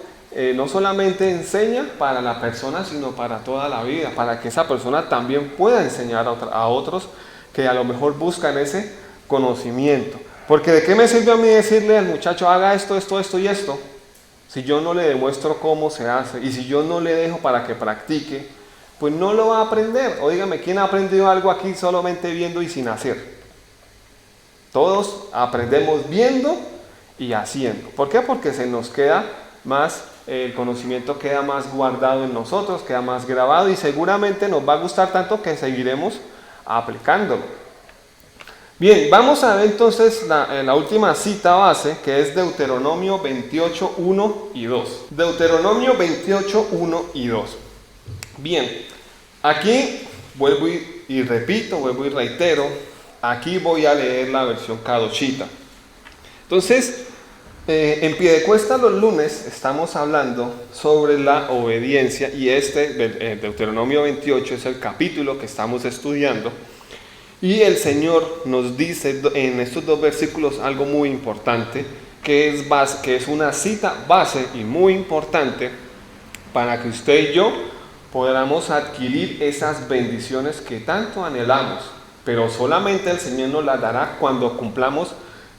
no solamente enseña para la persona, sino para toda la vida, para que esa persona también pueda enseñar a otros que a lo mejor buscan ese conocimiento. Porque ¿de qué me sirve a mí decirle al muchacho, haga esto, esto, esto y esto? Si yo no le demuestro cómo se hace y si yo no le dejo para que practique, pues no lo va a aprender. O dígame, ¿quién ha aprendido algo aquí solamente viendo y sin hacer? Todos aprendemos viendo y haciendo. ¿Por qué? Porque se nos queda más, el conocimiento queda más guardado en nosotros, queda más grabado y seguramente nos va a gustar tanto que seguiremos aplicándolo. Bien, vamos a ver entonces la última cita base, que es Deuteronomio 28, 1 y 2. Deuteronomio 28, 1 y 2. Bien, aquí vuelvo y repito, vuelvo y reitero, aquí voy a leer la versión Kadoshita. Entonces, en Piedecuesta los lunes estamos hablando sobre la obediencia y Deuteronomio 28 es el capítulo que estamos estudiando. Y el Señor nos dice en estos dos versículos algo muy importante, que es una cita base y muy importante para que usted y yo podamos adquirir esas bendiciones que tanto anhelamos, pero solamente el Señor nos las dará cuando cumplamos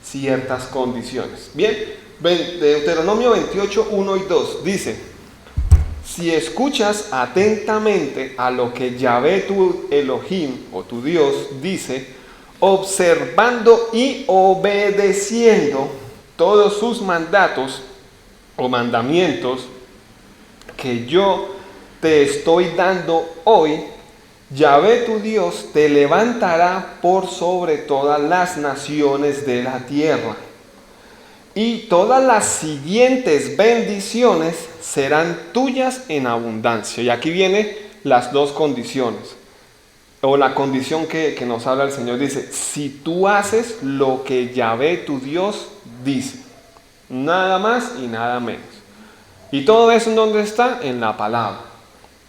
ciertas condiciones. Bien, Deuteronomio 28, 1 y 2 dice: si escuchas atentamente a lo que Yahvé tu Elohim o tu Dios dice, observando y obedeciendo todos sus mandatos o mandamientos que yo te estoy dando hoy, Yahvé tu Dios te levantará por sobre todas las naciones de la tierra. Y todas las siguientes bendiciones serán tuyas en abundancia. Y aquí vienen las dos condiciones. O la condición que nos habla el Señor. Dice, si tú haces lo que Yahvé tu Dios dice. Nada más y nada menos. Y todo eso en donde está, en la palabra.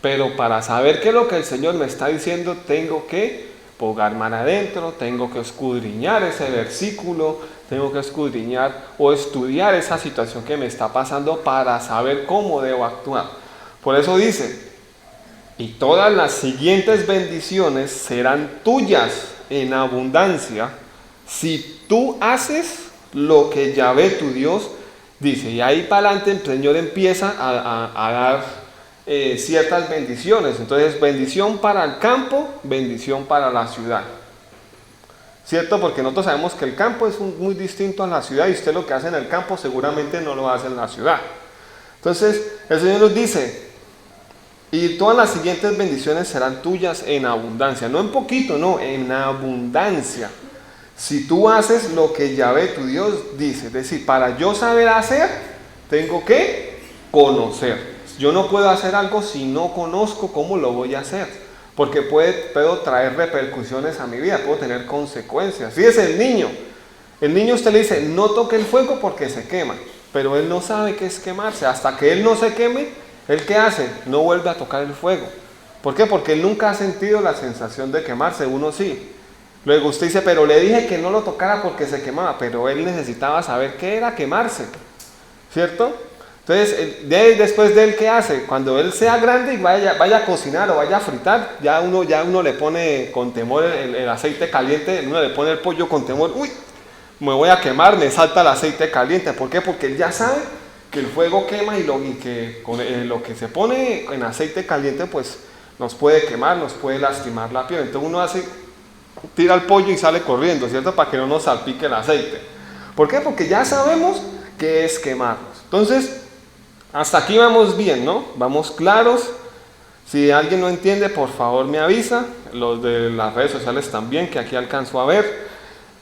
Pero para saber qué es lo que el Señor me está diciendo, tengo que bogar mar adentro, tengo que escudriñar ese versículo, tengo que escudriñar o estudiar esa situación que me está pasando para saber cómo debo actuar. Por eso dice, y todas las siguientes bendiciones serán tuyas en abundancia si tú haces lo que Yahvé tu Dios dice. Y ahí para adelante el Señor empieza a dar ciertas bendiciones. Entonces, bendición para el campo, bendición para la ciudad. ¿Cierto? Porque nosotros sabemos que el campo es muy distinto a la ciudad y usted lo que hace en el campo seguramente no lo hace en la ciudad. Entonces, el Señor nos dice, y todas las siguientes bendiciones serán tuyas en abundancia. No en poquito, no, en abundancia. Si tú haces lo que Yahvé tu Dios dice. Es decir, para yo saber hacer, tengo que conocer. Yo no puedo hacer algo si no conozco cómo lo voy a hacer, porque puedo traer repercusiones a mi vida, puedo tener consecuencias. Fíjese el niño usted le dice, no toque el fuego porque se quema, pero él no sabe qué es quemarse. Hasta que él no se queme, ¿él qué hace? No vuelve a tocar el fuego. ¿Por qué? Porque él nunca ha sentido la sensación de quemarse, uno sí. Luego usted dice, pero le dije que no lo tocara porque se quemaba, pero él necesitaba saber qué era quemarse, ¿cierto? Entonces, después de él, ¿qué hace? Cuando él sea grande y vaya a cocinar o vaya a fritar, ya uno le pone con temor el aceite caliente, uno le pone el pollo con temor, uy, me voy a quemar, me salta el aceite caliente. ¿Por qué? Porque él ya sabe que el fuego quema y que con lo que se pone en aceite caliente, pues nos puede quemar, nos puede lastimar la piel. Entonces uno tira el pollo y sale corriendo, ¿cierto? Para que no nos salpique el aceite. ¿Por qué? Porque ya sabemos qué es quemarnos. Entonces, hasta aquí vamos bien, ¿no? Vamos claros. Si alguien no entiende, por favor me avisa. Los de las redes sociales también, que aquí alcanzo a ver.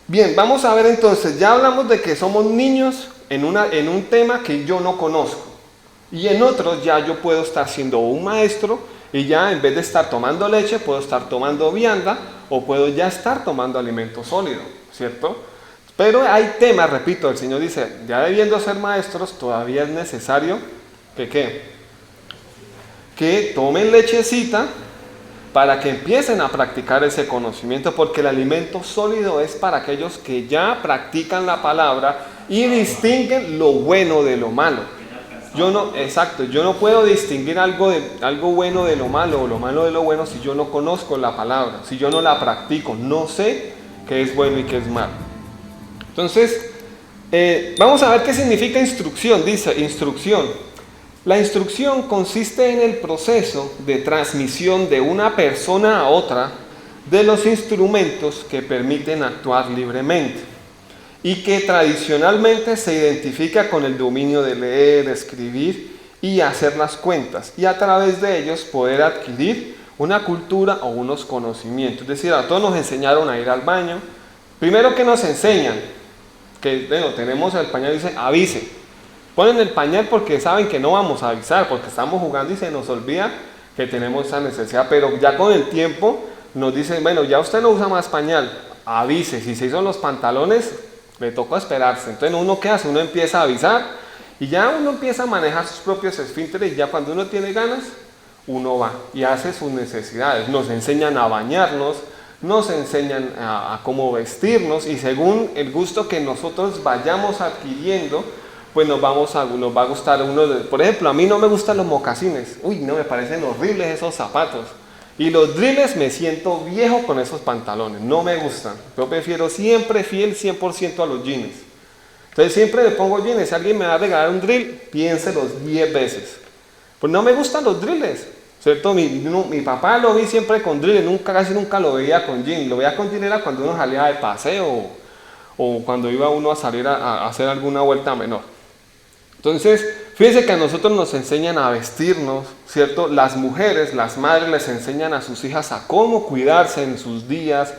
Bien, vamos a ver entonces. Ya hablamos de que somos niños en un tema que yo no conozco. Y en otros ya yo puedo estar siendo un maestro y ya en vez de estar tomando leche, puedo estar tomando vianda o puedo ya estar tomando alimento sólido, ¿cierto? Pero hay temas, repito, el Señor dice, ya debiendo ser maestros, todavía es necesario que tomen lechecita para que empiecen a practicar ese conocimiento, porque el alimento sólido es para aquellos que ya practican la palabra y distinguen lo bueno de lo malo. Yo no puedo distinguir algo bueno de lo malo o lo malo de lo bueno si yo no conozco la palabra, si yo no la practico, no sé qué es bueno y qué es malo. Entonces, vamos a ver qué significa instrucción. Dice, instrucción. La instrucción consiste en el proceso de transmisión de una persona a otra de los instrumentos que permiten actuar libremente y que tradicionalmente se identifica con el dominio de leer, escribir y hacer las cuentas, y a través de ellos poder adquirir una cultura o unos conocimientos. Es decir, a todos nos enseñaron a ir al baño. Primero que nos enseñan, que tenemos el pañal, dice avise. Ponen el pañal porque saben que no vamos a avisar, porque estamos jugando y se nos olvida que tenemos esa necesidad, pero ya con el tiempo nos dicen, bueno, ya usted no usa más pañal, avise. Si se hizo los pantalones, le tocó esperarse. Entonces uno ¿qué hace? Uno empieza a avisar y ya uno empieza a manejar sus propios esfínteres, y ya cuando uno tiene ganas, uno va y hace sus necesidades. Nos enseñan a bañarnos, nos enseñan a cómo vestirnos, y según el gusto que nosotros vayamos adquiriendo, pues nos va a gustar por ejemplo, a mí no me gustan los mocasines. Uy, no, me parecen horribles esos zapatos. Y los drills, me siento viejo con esos pantalones, no me gustan. Yo prefiero siempre fiel 100% a los jeans. Entonces siempre le pongo jeans. Si alguien me va a regalar un drill, piénselos 10 veces. Pues no me gustan los drills, ¿cierto? Mi papá lo vi siempre con drills, casi nunca lo veía con jeans. Lo veía con jeans era cuando uno salía de paseo o cuando iba uno a salir a hacer alguna vuelta menor. Entonces, Fíjense que a nosotros nos enseñan a vestirnos, ¿cierto? Las mujeres, las madres les enseñan a sus hijas a cómo cuidarse en sus días,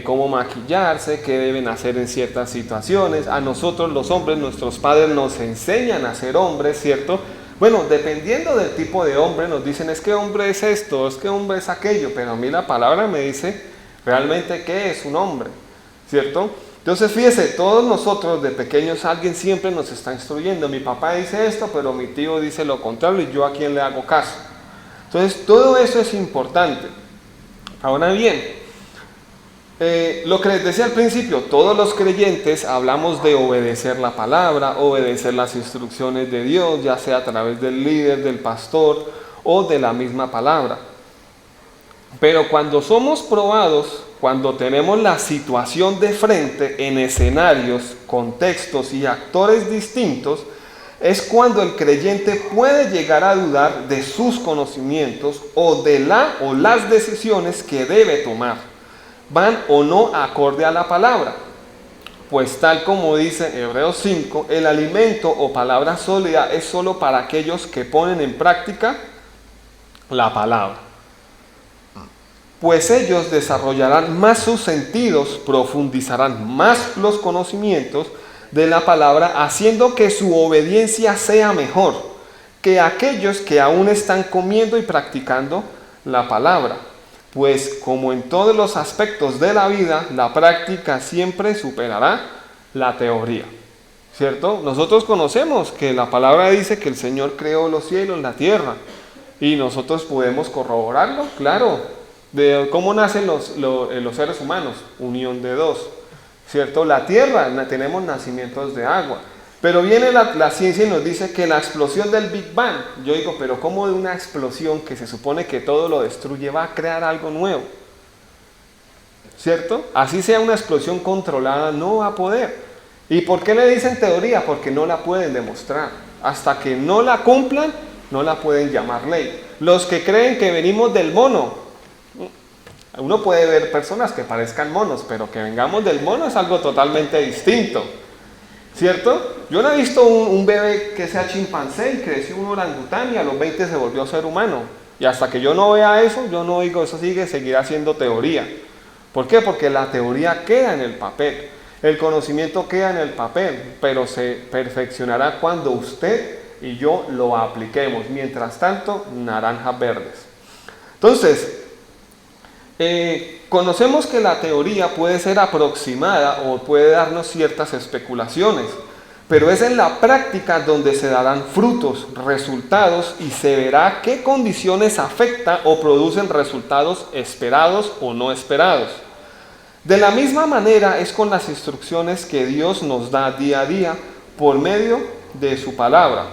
cómo maquillarse, qué deben hacer en ciertas situaciones. A nosotros los hombres, nuestros padres nos enseñan a ser hombres, ¿cierto? Bueno, dependiendo del tipo de hombre, nos dicen, es que hombre es esto, es que hombre es aquello, pero a mí la palabra me dice realmente qué es un hombre, ¿cierto? Entonces fíjese, todos nosotros de pequeños alguien siempre nos está instruyendo. Mi papá dice esto, pero mi tío dice lo contrario y yo a quién le hago caso. Entonces todo eso es importante. Ahora bien, lo que les decía al principio, todos los creyentes hablamos de obedecer la palabra, obedecer las instrucciones de Dios, ya sea a través del líder, del pastor o de la misma palabra. Pero cuando somos probados, cuando tenemos la situación de frente en escenarios, contextos y actores distintos, es cuando el creyente puede llegar a dudar de sus conocimientos o de las decisiones que debe tomar. ¿Van o no acorde a la palabra? Pues tal como dice Hebreos 5, el alimento o palabra sólida es solo para aquellos que ponen en práctica la palabra. Pues ellos desarrollarán más sus sentidos, profundizarán más los conocimientos de la palabra, haciendo que su obediencia sea mejor que aquellos que aún están comiendo y practicando la palabra. Pues como en todos los aspectos de la vida, la práctica siempre superará la teoría, ¿cierto? Nosotros conocemos que la palabra dice que el Señor creó los cielos, la tierra, y nosotros podemos corroborarlo, claro. De cómo nacen los seres humanos, unión de dos, ¿cierto? La tierra, tenemos nacimientos de agua, pero viene la ciencia y nos dice que la explosión del Big Bang, yo digo, pero ¿cómo de una explosión que se supone que todo lo destruye va a crear algo nuevo? ¿Cierto? Así sea una explosión controlada, no va a poder. ¿Y por qué le dicen teoría? Porque no la pueden demostrar. Hasta que no la cumplan, no la pueden llamar ley. Los que creen que venimos del mono, uno puede ver personas que parezcan monos, pero que vengamos del mono es algo totalmente distinto, ¿cierto? Yo no he visto un bebé que sea chimpancé y creció un orangután y a los 20 se volvió ser humano. Y hasta que yo no vea eso, yo no digo eso seguirá siendo teoría. ¿Por qué? Porque la teoría queda en el papel, el conocimiento queda en el papel, pero se perfeccionará cuando usted y yo lo apliquemos. Mientras tanto, naranjas verdes. Entonces, conocemos que la teoría puede ser aproximada o puede darnos ciertas especulaciones, pero es en la práctica donde se darán frutos, resultados y se verá qué condiciones afectan o producen resultados esperados o no esperados. De la misma manera es con las instrucciones que Dios nos da día a día por medio de su palabra,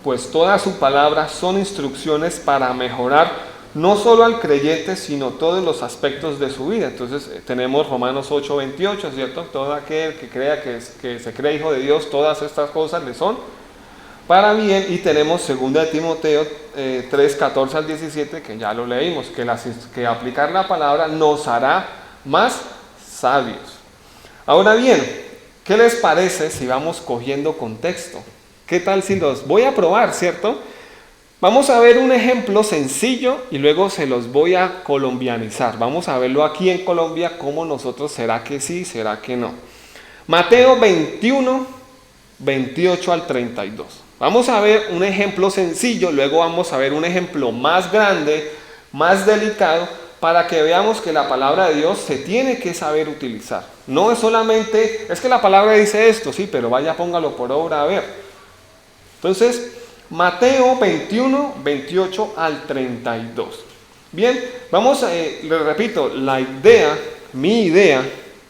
pues toda su palabra son instrucciones para mejorar no solo al creyente, sino todos los aspectos de su vida. Entonces tenemos Romanos 8:28, ¿cierto? Todo aquel que crea que se cree hijo de Dios, todas estas cosas le son para bien. Y tenemos 2 Timoteo 3:14 al 17, que ya lo leímos, que aplicar la palabra nos hará más sabios. Ahora bien, ¿qué les parece si vamos cogiendo contexto? ¿Qué tal si los voy a probar, ¿cierto? Vamos a ver un ejemplo sencillo y luego se los voy a colombianizar. Vamos a verlo aquí en Colombia, cómo nosotros, será que sí, será que no. Mateo 21, 28 al 32. Vamos a ver un ejemplo sencillo, luego vamos a ver un ejemplo más grande, más delicado, para que veamos que la palabra de Dios se tiene que saber utilizar. No es solamente, es que la palabra dice esto, sí, pero vaya, póngalo por obra a ver. Entonces, Mateo 21, 28 al 32. Bien, les repito, mi idea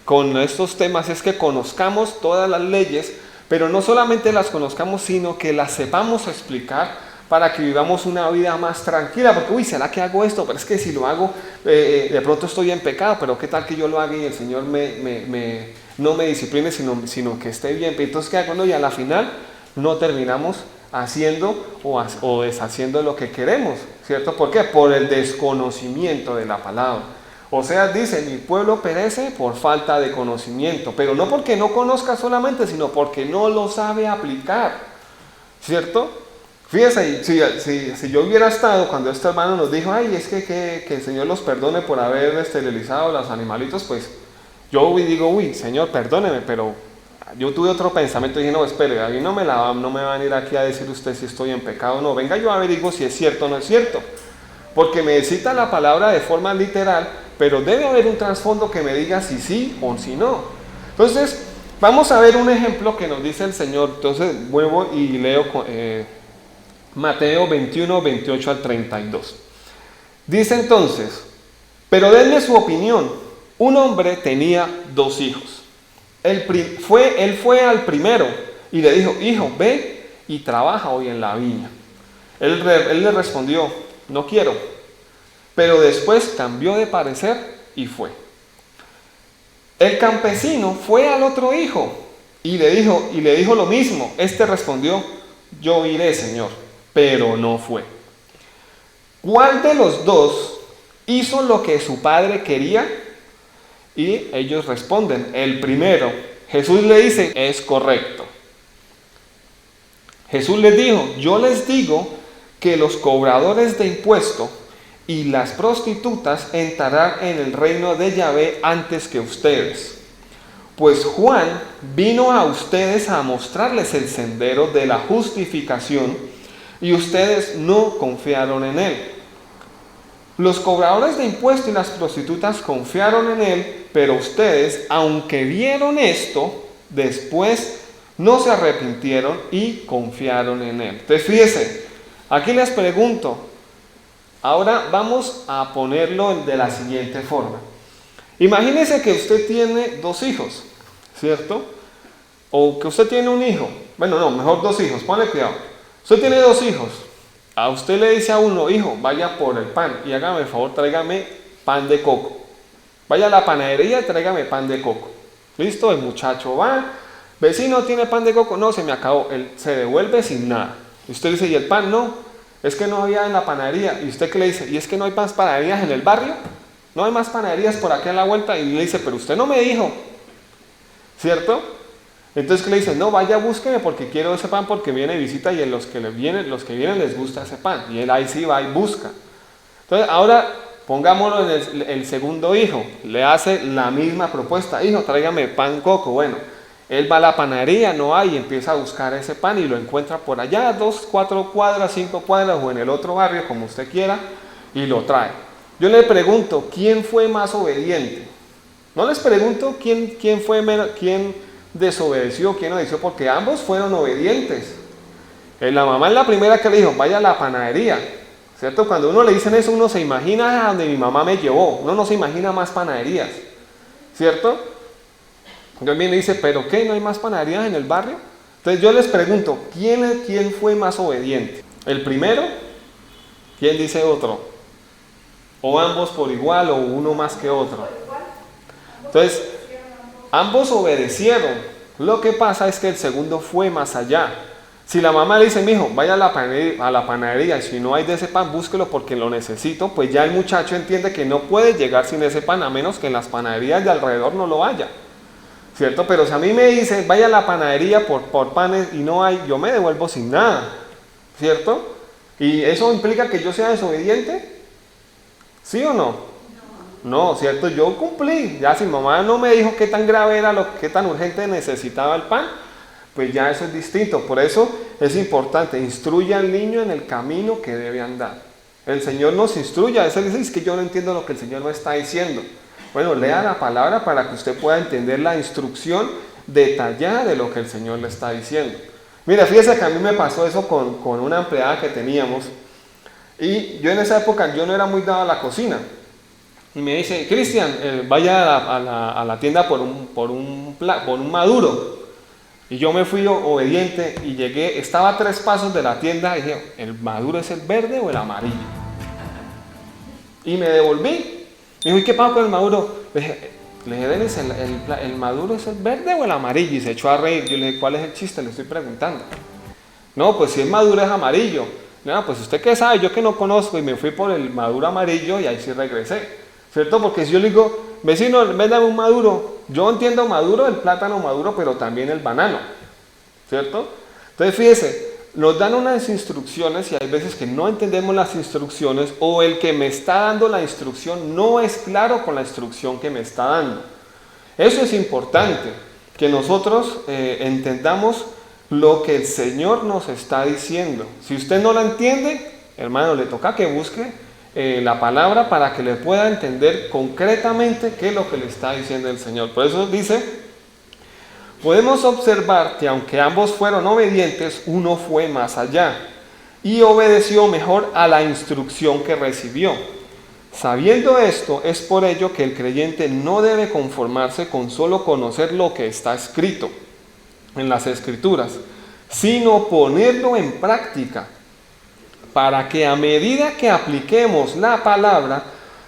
con estos temas es que conozcamos todas las leyes, pero no solamente las conozcamos, sino que las sepamos explicar para que vivamos una vida más tranquila, porque, ¿será que hago esto? Pero es que si lo hago, de pronto estoy en pecado, pero ¿qué tal que yo lo haga y el Señor no me discipline, sino que esté bien? Entonces, ¿qué hago? No, y a la final no terminamos haciendo o deshaciendo lo que queremos, ¿cierto? ¿Por qué? Por el desconocimiento de la palabra. O sea, dice, mi pueblo perece por falta de conocimiento, pero no porque no conozca solamente, sino porque no lo sabe aplicar. ¿cierto? Fíjese, si yo hubiera estado cuando este hermano nos dijo, ay, es que el Señor los perdone por haber esterilizado a los animalitos, pues yo digo, uy, Señor, perdóneme, pero yo tuve otro pensamiento y dije, no, espere, a mí no me va a venir aquí a decir usted si estoy en pecado o no, venga, yo averiguo si es cierto o no es cierto, porque me cita la palabra de forma literal, pero debe haber un trasfondo que me diga si sí o si no. Entonces, vamos a ver un ejemplo que nos dice el Señor. Entonces, vuelvo y leo Mateo 21, 28 al 32. Dice entonces, pero denme su opinión. Un hombre tenía 2 hijos. Él fue al primero y le dijo, hijo, ve y trabaja hoy en la viña. Él le respondió, no quiero. Pero después cambió de parecer y fue. El campesino fue al otro hijo y le dijo lo mismo. Este respondió, yo iré, Señor, pero no fue. ¿Cuál de los dos hizo lo que su padre quería? Y ellos responden, el primero. Jesús le dice, es correcto. Jesús les dijo, yo les digo que los cobradores de impuestos y las prostitutas entrarán en el reino de Yahvé antes que ustedes. Pues Juan vino a ustedes a mostrarles el sendero de la justificación y ustedes no confiaron en él. Los cobradores de impuestos y las prostitutas confiaron en él, pero ustedes, aunque vieron esto, después no se arrepintieron y confiaron en él. Entonces fíjense, aquí les pregunto, ahora vamos a ponerlo de la siguiente forma. Imagínese que usted tiene 2 hijos, ¿cierto? O que usted tiene un hijo. Bueno, no, mejor 2 hijos, ponle cuidado. Usted tiene 2 hijos. A usted le dice a uno, hijo, vaya por el pan y hágame el favor, tráigame pan de coco. Vaya a la panadería y tráigame pan de coco. ¿Listo? El muchacho va, vecino, ¿tiene pan de coco? No, se me acabó. Él se devuelve sin nada. Y usted dice, ¿y el pan? No, es que no había en la panadería. ¿Y usted qué le dice? ¿Y es que no hay más panaderías en el barrio? No hay más panaderías por aquí a la vuelta. Y le dice, pero usted no me dijo, ¿cierto? Entonces que le dicen, no, vaya, búsqueme porque quiero ese pan porque viene visita y los que vienen les gusta ese pan. Y él ahí sí va y busca. Entonces ahora pongámoslo en el segundo hijo. Le hace la misma propuesta. Hijo, tráigame pan coco. Bueno, él va a la panadería, no hay, y empieza a buscar ese pan y lo encuentra por allá, 2, 4 cuadras, 5 cuadras o en el otro barrio, como usted quiera, y lo trae. Yo le pregunto, ¿quién fue más obediente? No les pregunto quién desobedeció, quién obedeció, porque ambos fueron obedientes. La mamá es la primera que le dijo, vaya a la panadería, ¿cierto? Cuando uno le dicen eso, uno se imagina a donde mi mamá me llevó, uno no se imagina más panaderías, ¿cierto? Entonces viene y dice, ¿pero qué? ¿No hay más panaderías en el barrio? Entonces yo les pregunto, ¿quién fue más obediente? ¿El primero? ¿Quién dice otro? ¿O ambos por igual o uno más que otro? Entonces, ambos obedecieron. Lo que pasa es que el segundo fue más allá. Si la mamá le dice, mijo, vaya a la panadería y si no hay de ese pan, búsquelo porque lo necesito, pues ya el muchacho entiende que no puede llegar sin ese pan a menos que en las panaderías de alrededor no lo haya, ¿cierto? Pero si a mí me dice, vaya a la panadería por panes y no hay, yo me devuelvo sin nada, ¿cierto? ¿Y eso implica que yo sea desobediente? ¿Sí o no? No, ¿cierto? Yo cumplí. Ya si mamá no me dijo qué tan grave era, qué tan urgente necesitaba el pan, pues ya eso es distinto. Por eso es importante, instruye al niño en el camino que debe andar. El Señor nos instruye. A veces dice, es que yo no entiendo lo que el Señor me está diciendo. Bueno, lea la palabra para que usted pueda entender la instrucción detallada de lo que el Señor le está diciendo. Mira, fíjese que a mí me pasó eso con una empleada que teníamos. Y yo en esa época yo no era muy dado a la cocina. Y me dice, Cristian, vaya a la tienda por un maduro. Y yo me fui obediente y llegué, estaba a 3 pasos de la tienda y dije, ¿el maduro es el verde o el amarillo? Y me devolví. Me dijo, ¿y qué pasa con el maduro? Le dije, Denis, ¿el maduro es el verde o el amarillo? Y se echó a reír. Yo le dije, ¿cuál es el chiste? Le estoy preguntando. No, pues si el maduro es amarillo. No, pues usted qué sabe, yo que no conozco. Y me fui por el maduro amarillo y ahí sí regresé. ¿Cierto? Porque si yo le digo, vecino, véndame un maduro. Yo entiendo maduro, el plátano maduro, pero también el banano. ¿Cierto? Entonces fíjese, nos dan unas instrucciones y hay veces que no entendemos las instrucciones o el que me está dando la instrucción no es claro con la instrucción que me está dando. Eso es importante, que nosotros entendamos lo que el Señor nos está diciendo. Si usted no la entiende, hermano, le toca que busque la palabra para que le pueda entender concretamente qué es lo que le está diciendo el Señor. Por eso dice, podemos observar que aunque ambos fueron obedientes, uno fue más allá y obedeció mejor a la instrucción que recibió. Sabiendo esto, es por ello que el creyente no debe conformarse con solo conocer lo que está escrito en las Escrituras, sino ponerlo en práctica, para que a medida que apliquemos la palabra,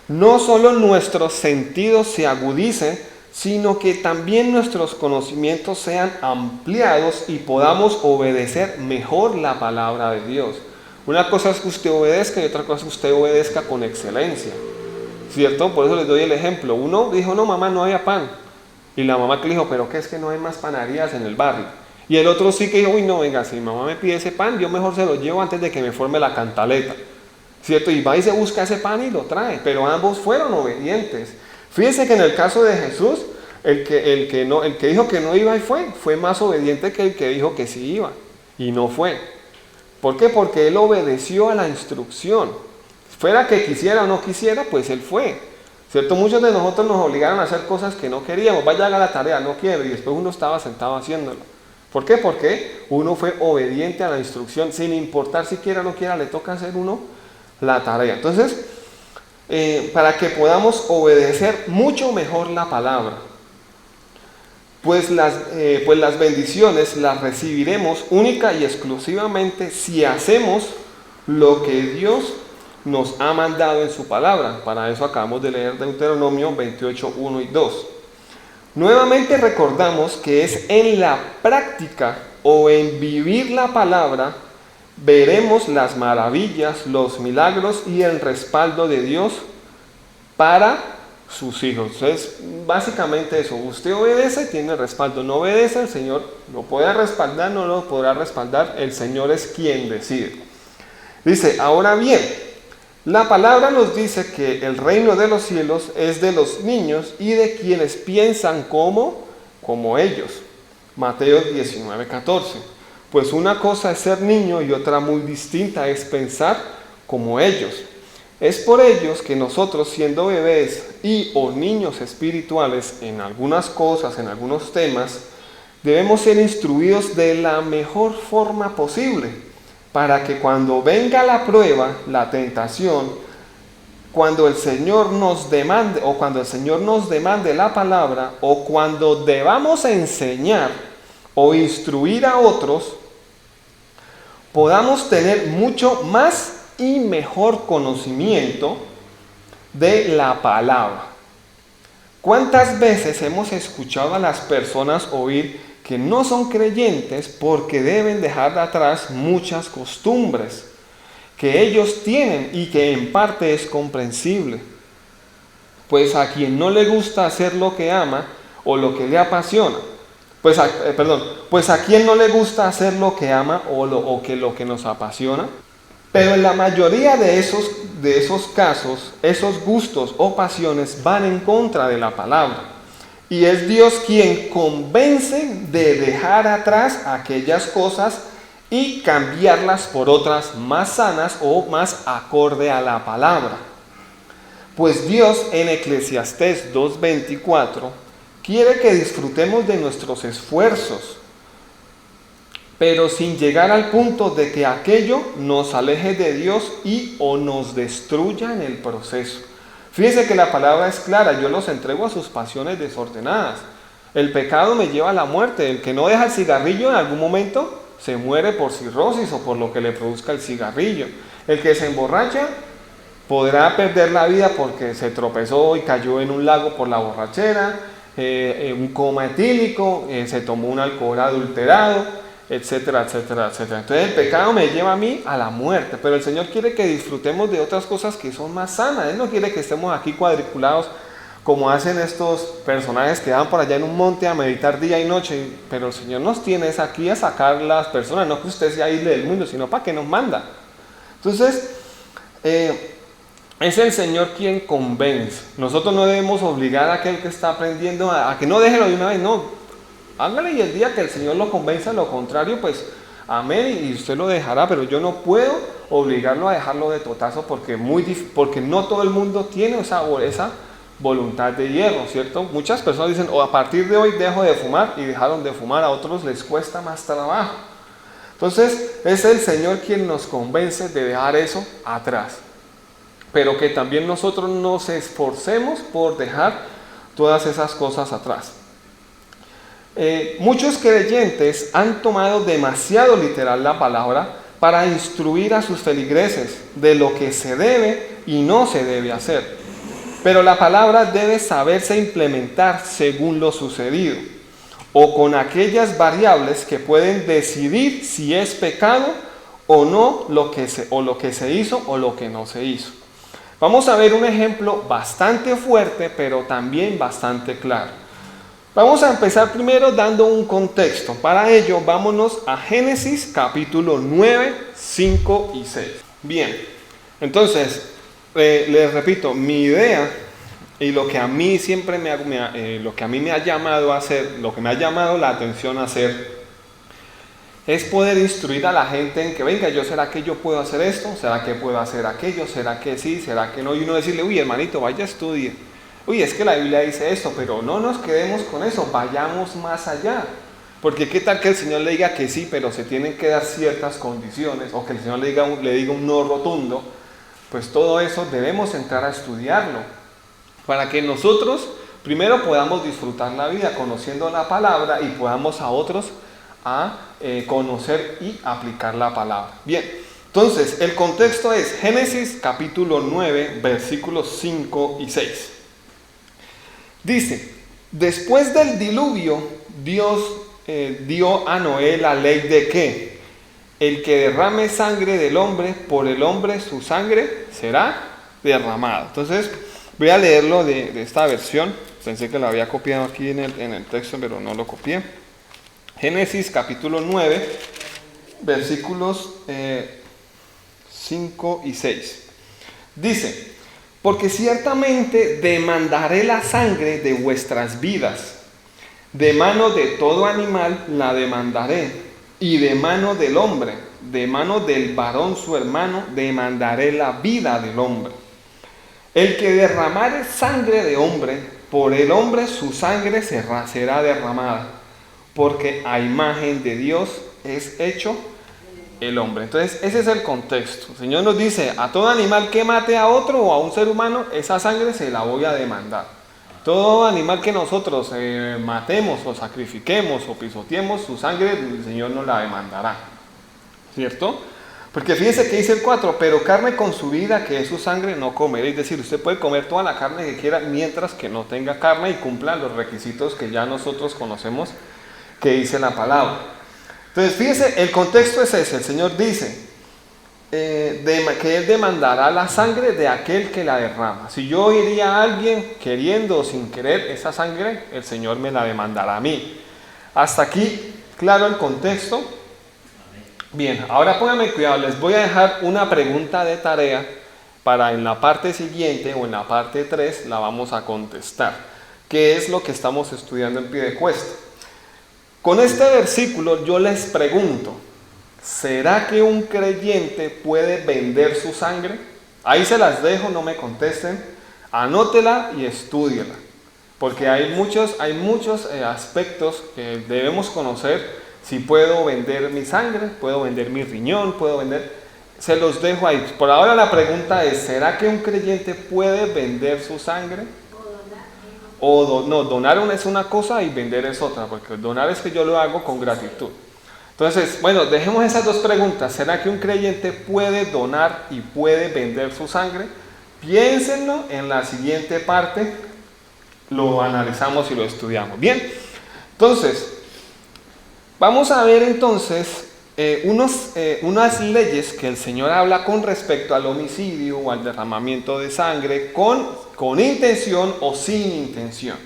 no solo nuestros sentidos se agudicen, sino que también nuestros conocimientos sean ampliados y podamos obedecer mejor la palabra de Dios. Una cosa es que usted obedezca y otra cosa es que usted obedezca con excelencia, ¿cierto? Por eso les doy el ejemplo. Uno dijo, no mamá, no había pan. Y la mamá que le dijo, pero ¿qué es que no hay más panaderías en el barrio? Y el otro sí que dijo, uy no, venga, si mi mamá me pide ese pan, yo mejor se lo llevo antes de que me forme la cantaleta, ¿cierto? Y va y se busca ese pan y lo trae, pero ambos fueron obedientes. Fíjense que en el caso de Jesús, el que dijo que no iba y fue más obediente que el que dijo que sí iba y no fue. ¿Por qué? Porque él obedeció a la instrucción. Fuera que quisiera o no quisiera, pues él fue, ¿cierto? Muchos de nosotros nos obligaron a hacer cosas que no queríamos. Vaya a haga la tarea, no quiero, y después uno estaba sentado haciéndolo. ¿Por qué? Porque uno fue obediente a la instrucción, sin importar si quiera o no quiera, le toca hacer uno la tarea. Entonces, para que podamos obedecer mucho mejor la palabra, pues las bendiciones las recibiremos única y exclusivamente si hacemos lo que Dios nos ha mandado en su palabra. Para eso acabamos de leer Deuteronomio 28, 1 y 2. Nuevamente recordamos que es en la práctica o en vivir la palabra veremos las maravillas, los milagros y el respaldo de Dios para sus hijos. Entonces, básicamente eso, usted obedece, tiene respaldo, no obedece, el Señor lo puede respaldar, no lo podrá respaldar, el Señor es quien decide. Dice, ahora bien, la palabra nos dice que el reino de los cielos es de los niños y de quienes piensan como ellos. Mateo 19, 14. Pues una cosa es ser niño y otra muy distinta es pensar como ellos. Es por ellos que nosotros, siendo bebés o niños espirituales en algunas cosas, en algunos temas, debemos ser instruidos de la mejor forma posible, para que cuando venga la prueba, la tentación, cuando el Señor nos demande, o cuando el Señor nos demande la palabra, o cuando debamos enseñar o instruir a otros, podamos tener mucho más y mejor conocimiento de la palabra. ¿Cuántas veces hemos escuchado a las personas oír que no son creyentes porque deben dejar de atrás muchas costumbres que ellos tienen y que en parte es comprensible? Pues a quien no le gusta hacer lo que ama o lo que le apasiona, pues a quien no le gusta hacer lo que ama o lo que nos apasiona. Pero en la mayoría de esos casos, esos gustos o pasiones van en contra de la palabra. Y es Dios quien convence de dejar atrás aquellas cosas y cambiarlas por otras más sanas o más acorde a la palabra. Pues Dios en Eclesiastés 2:24 quiere que disfrutemos de nuestros esfuerzos, pero sin llegar al punto de que aquello nos aleje de Dios o nos destruya en el proceso. Fíjense que la palabra es clara, yo los entrego a sus pasiones desordenadas. El pecado me lleva a la muerte, el que no deja el cigarrillo en algún momento se muere por cirrosis o por lo que le produzca el cigarrillo. El que se emborracha podrá perder la vida porque se tropezó y cayó en un lago por la borrachera, un coma etílico, se tomó un alcohol adulterado, etcétera, etcétera, etcétera. Entonces el pecado me lleva a mí a la muerte, pero el Señor quiere que disfrutemos de otras cosas que son más sanas. Él no quiere que estemos aquí cuadriculados como hacen estos personajes que van por allá en un monte a meditar día y noche, pero el Señor nos tiene aquí a sacar las personas, no que usted sea isla del mundo, sino para que nos manda. Entonces, es el Señor quien convence. Nosotros no debemos obligar a aquel que está aprendiendo a que no déjelo de una vez, no. Hágale, y el día que el Señor lo convenza, lo contrario, pues amén, y usted lo dejará, pero yo no puedo obligarlo a dejarlo de totazo porque no todo el mundo tiene esa voluntad de hierro, ¿cierto? Muchas personas dicen, a partir de hoy dejo de fumar, y dejaron de fumar, a otros les cuesta más trabajo. Entonces, es el Señor quien nos convence de dejar eso atrás, pero que también nosotros nos esforcemos por dejar todas esas cosas atrás. Muchos creyentes han tomado demasiado literal la palabra para instruir a sus feligreses de lo que se debe y no se debe hacer. Pero la palabra debe saberse implementar según lo sucedido, o con aquellas variables que pueden decidir si es pecado o no lo que se hizo o lo que no se hizo. Vamos a ver un ejemplo bastante fuerte, pero también bastante claro. Vamos a empezar primero dando un contexto. Para ello, vámonos a Génesis capítulo 9, 5 y 6. Bien, entonces, les repito, mi idea y lo que a mí siempre lo que a mí me ha llamado a hacer, lo que me ha llamado la atención a hacer, es poder instruir a la gente en que, venga, ¿será que yo puedo hacer esto? ¿Será que puedo hacer aquello? ¿Será que sí? ¿Será que no? Y uno decirle, uy, hermanito, vaya, estudie. Uy, es que la Biblia dice esto, pero no nos quedemos con eso, vayamos más allá. Porque qué tal que el Señor le diga que sí, pero se tienen que dar ciertas condiciones, o que el Señor le diga un no rotundo. Pues todo eso debemos entrar a estudiarlo, para que nosotros primero podamos disfrutar la vida conociendo la palabra y podamos a otros a conocer y aplicar la palabra. Bien, entonces el contexto es Génesis capítulo 9, versículos 5 y 6. Dice, después del diluvio, Dios dio a Noé la ley de que el que derrame sangre del hombre, por el hombre su sangre será derramada. Entonces, voy a leerlo de esta versión. Pensé que lo había copiado aquí en el texto, pero no lo copié. Génesis capítulo 9, versículos 5 y 6. Dice, porque ciertamente demandaré la sangre de vuestras vidas, de mano de todo animal la demandaré, y de mano del hombre, de mano del varón su hermano, demandaré la vida del hombre. El que derramare sangre de hombre, por el hombre su sangre será derramada, porque a imagen de Dios es hecho el hombre. Entonces ese es el contexto. El Señor nos dice, a todo animal que mate a otro o a un ser humano, esa sangre se la voy a demandar. Todo animal que nosotros matemos o sacrifiquemos o pisoteemos, su sangre el Señor nos la demandará, ¿cierto? Porque fíjense que dice el 4, pero carne con su vida, que es su sangre, no comeré. Es decir, usted puede comer toda la carne que quiera mientras que no tenga carne y cumpla los requisitos que ya nosotros conocemos que dice la palabra. Entonces fíjense, el contexto es ese. El Señor dice que Él demandará la sangre de aquel que la derrama. Si yo iría a alguien queriendo o sin querer esa sangre, el Señor me la demandará a mí. Hasta aquí, claro el contexto. Bien, ahora pónganme cuidado, les voy a dejar una pregunta de tarea para en la parte siguiente o en la parte 3 la vamos a contestar. ¿Qué es lo que estamos estudiando en Piedecuesta? Con este versículo yo les pregunto, ¿será que un creyente puede vender su sangre? Ahí se las dejo, no me contesten, anótela y estúdiela, porque hay muchos aspectos que debemos conocer. Si puedo vender mi sangre, puedo vender mi riñón, se los dejo ahí. Por ahora la pregunta es, ¿será que un creyente puede vender su sangre? No, donar es una cosa y vender es otra, porque donar es que yo lo hago con gratitud. Entonces, bueno, dejemos esas dos preguntas. ¿Será que un creyente puede donar y puede vender su sangre? Piénsenlo, en la siguiente parte lo analizamos y lo estudiamos. Bien, entonces, vamos a ver entonces unas leyes que el Señor habla con respecto al homicidio o al derramamiento de sangre con intención o sin intención.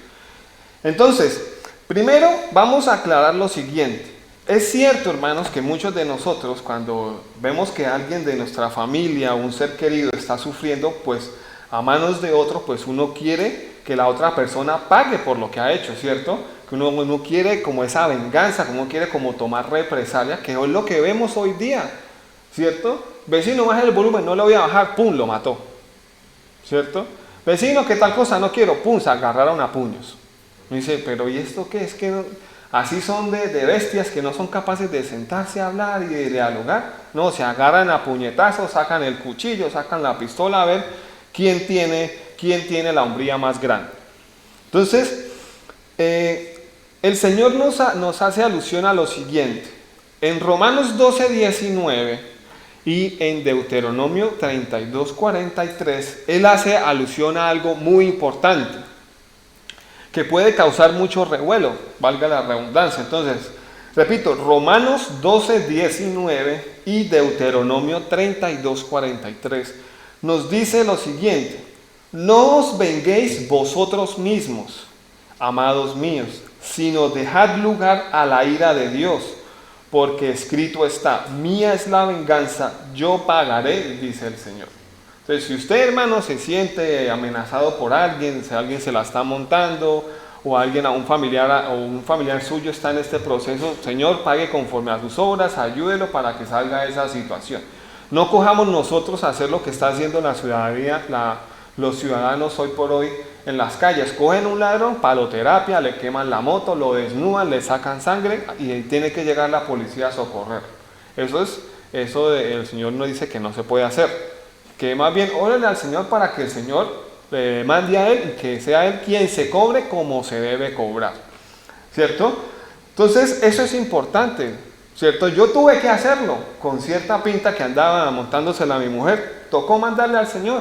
Entonces, primero vamos a aclarar lo siguiente. Es cierto, hermanos, que muchos de nosotros cuando vemos que alguien de nuestra familia o un ser querido está sufriendo, pues a manos de otro, pues uno quiere que la otra persona pague por lo que ha hecho, ¿cierto? Que uno quiere como esa venganza, uno quiere como tomar represalia, que es lo que vemos hoy día, ¿cierto? Vecino, baja el volumen, no lo voy a bajar, pum, lo mató, ¿cierto? Vecino, ¿qué tal cosa? No quiero, pum, se agarraron a puños. Me dice, pero ¿y esto qué? Es que no, así son de bestias que no son capaces de sentarse a hablar y de dialogar. No, se agarran a puñetazos, sacan el cuchillo, sacan la pistola, a ver quién tiene la hombría más grande. Entonces, el Señor nos hace alusión a lo siguiente. En Romanos 12:19 y en Deuteronomio 32:43, Él hace alusión a algo muy importante que puede causar mucho revuelo, valga la redundancia. Entonces, repito, Romanos 12:19 y Deuteronomio 32:43 nos dice lo siguiente: no os venguéis vosotros mismos, amados míos, sino dejad lugar a la ira de Dios, porque escrito está, mía es la venganza, yo pagaré, dice el Señor. Entonces, si usted, hermano, se siente amenazado por alguien, si alguien se la está montando, o alguien, un familiar suyo está en este proceso, Señor, pague conforme a sus obras, ayúdelo para que salga de esa situación. No cojamos nosotros a hacer lo que está haciendo la ciudadanía, los ciudadanos hoy por hoy en las calles. Cogen un ladrón, paloterapia, le queman la moto, lo desnudan, le sacan sangre y tiene que llegar la policía a socorrer. El Señor nos dice que no se puede hacer. Que más bien órale al Señor para que el Señor mande a Él y que sea Él quien se cobre como se debe cobrar, ¿cierto? Entonces eso es importante, ¿cierto? Yo tuve que hacerlo con cierta pinta que andaba montándosela a mi mujer, tocó mandarle al Señor.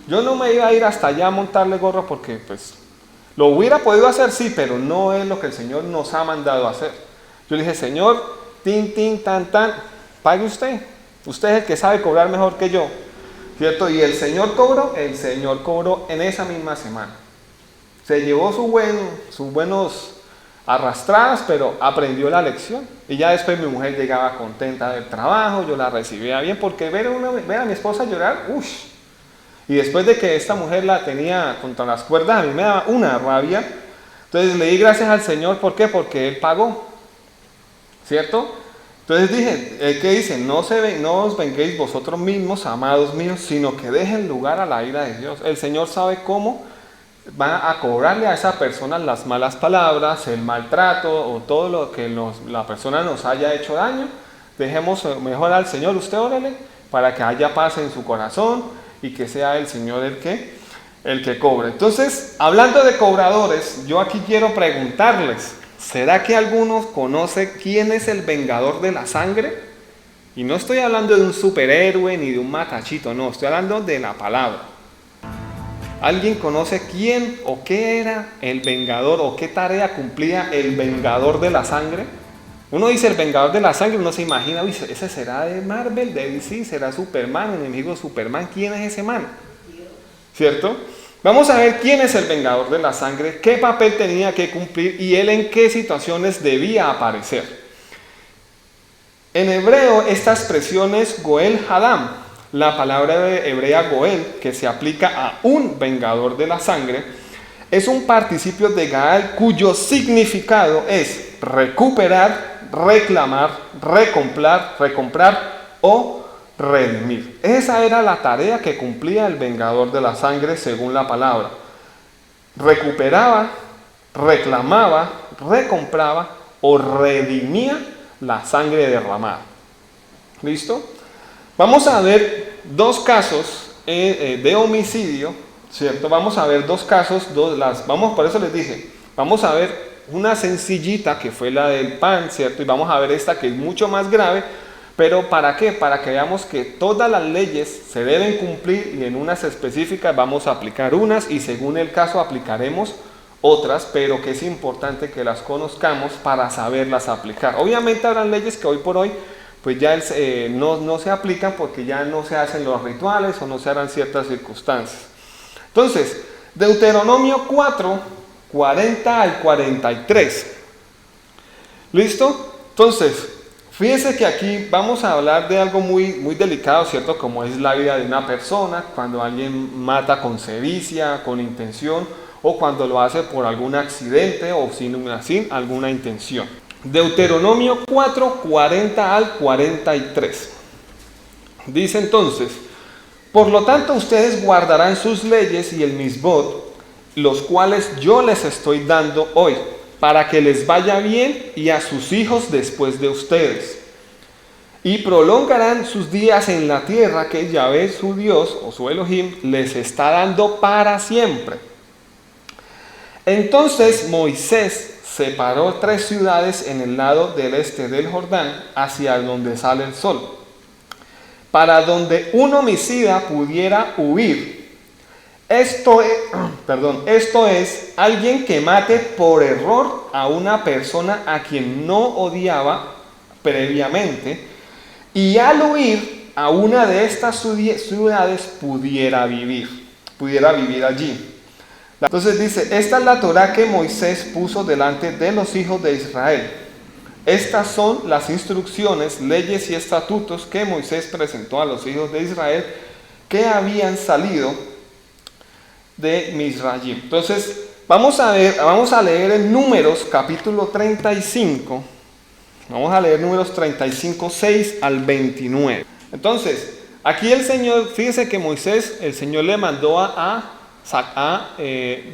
Yo no me iba a ir hasta allá a montarle gorro porque pues lo hubiera podido hacer, sí, pero no es lo que el Señor nos ha mandado a hacer. Yo le dije, Señor, tin, tin, tan, tan, pague usted. Usted es el que sabe cobrar mejor que yo, ¿cierto? Y el Señor cobró en esa misma semana. Se llevó sus buenos arrastradas, pero aprendió la lección. Y ya después mi mujer llegaba contenta del trabajo, yo la recibía bien, porque ver a mi esposa llorar, uff. Y después de que esta mujer la tenía contra las cuerdas, a mí me daba una rabia. Entonces le di gracias al Señor, ¿por qué? Porque Él pagó, ¿cierto? Entonces dije, ¿qué dice? No os venguéis vosotros mismos, amados míos, sino que dejen lugar a la ira de Dios. El Señor sabe cómo va a cobrarle a esa persona las malas palabras, el maltrato o todo lo que la persona nos haya hecho daño. Dejemos mejor al Señor, usted órale, para que haya paz en su corazón y que sea el Señor el que cobre. Entonces, hablando de cobradores, yo aquí quiero preguntarles, ¿será que algunos conocen quién es el vengador de la sangre? Y no estoy hablando de un superhéroe ni de un matachito, no, estoy hablando de la palabra. ¿Alguien conoce quién o qué era el vengador o qué tarea cumplía el vengador de la sangre? Uno dice el vengador de la sangre, uno se imagina, uy, ese será de Marvel, de DC, será Superman, enemigo de Superman, ¿quién es ese man? ¿Cierto? Vamos a ver quién es el vengador de la sangre, qué papel tenía que cumplir y él en qué situaciones debía aparecer. En hebreo esta expresión es Goel Hadam, la palabra hebrea Goel, que se aplica a un vengador de la sangre, es un participio de Gaal cuyo significado es recuperar, reclamar, recomprar o redimir. Esa era la tarea que cumplía el vengador de la sangre según la palabra. Recuperaba, reclamaba, recompraba o redimía la sangre derramada. ¿Listo? Vamos a ver dos casos de homicidio, ¿cierto? Vamos a ver dos casos, por eso les dije, vamos a ver una sencillita que fue la del pan, ¿cierto? Y vamos a ver esta que es mucho más grave, pero ¿para qué? Para que veamos que todas las leyes se deben cumplir y en unas específicas vamos a aplicar unas y según el caso aplicaremos otras, pero que es importante que las conozcamos para saberlas aplicar. Obviamente habrán leyes que hoy por hoy pues ya no se aplican porque ya no se hacen los rituales o no se harán ciertas circunstancias. Entonces, Deuteronomio 4, 40 al 43. ¿Listo? Entonces, fíjense que aquí vamos a hablar de algo muy, muy delicado, ¿cierto? Como es la vida de una persona, cuando alguien mata con sevicia, con intención, o cuando lo hace por algún accidente o sin alguna intención. Deuteronomio 4, 40 al 43. Dice entonces: por lo tanto ustedes guardarán sus leyes y el misbot, los cuales yo les estoy dando hoy, para que les vaya bien y a sus hijos después de ustedes. Y prolongarán sus días en la tierra que Yahvé su Dios o su Elohim les está dando para siempre. Entonces Moisés separó 3 ciudades en el lado del este del Jordán, hacia donde sale el sol, para donde un homicida pudiera huir. Esto es, alguien que mate por error a una persona a quien no odiaba previamente, y al huir a una de estas ciudades pudiera vivir allí. Entonces dice, esta es la Torá que Moisés puso delante de los hijos de Israel. Estas son las instrucciones, leyes y estatutos que Moisés presentó a los hijos de Israel que habían salido de Misrayim. Entonces, vamos a leer en Números capítulo 35. Vamos a leer Números 35, 6 al 29. Entonces, aquí el Señor, fíjense que Moisés, el Señor le mandó a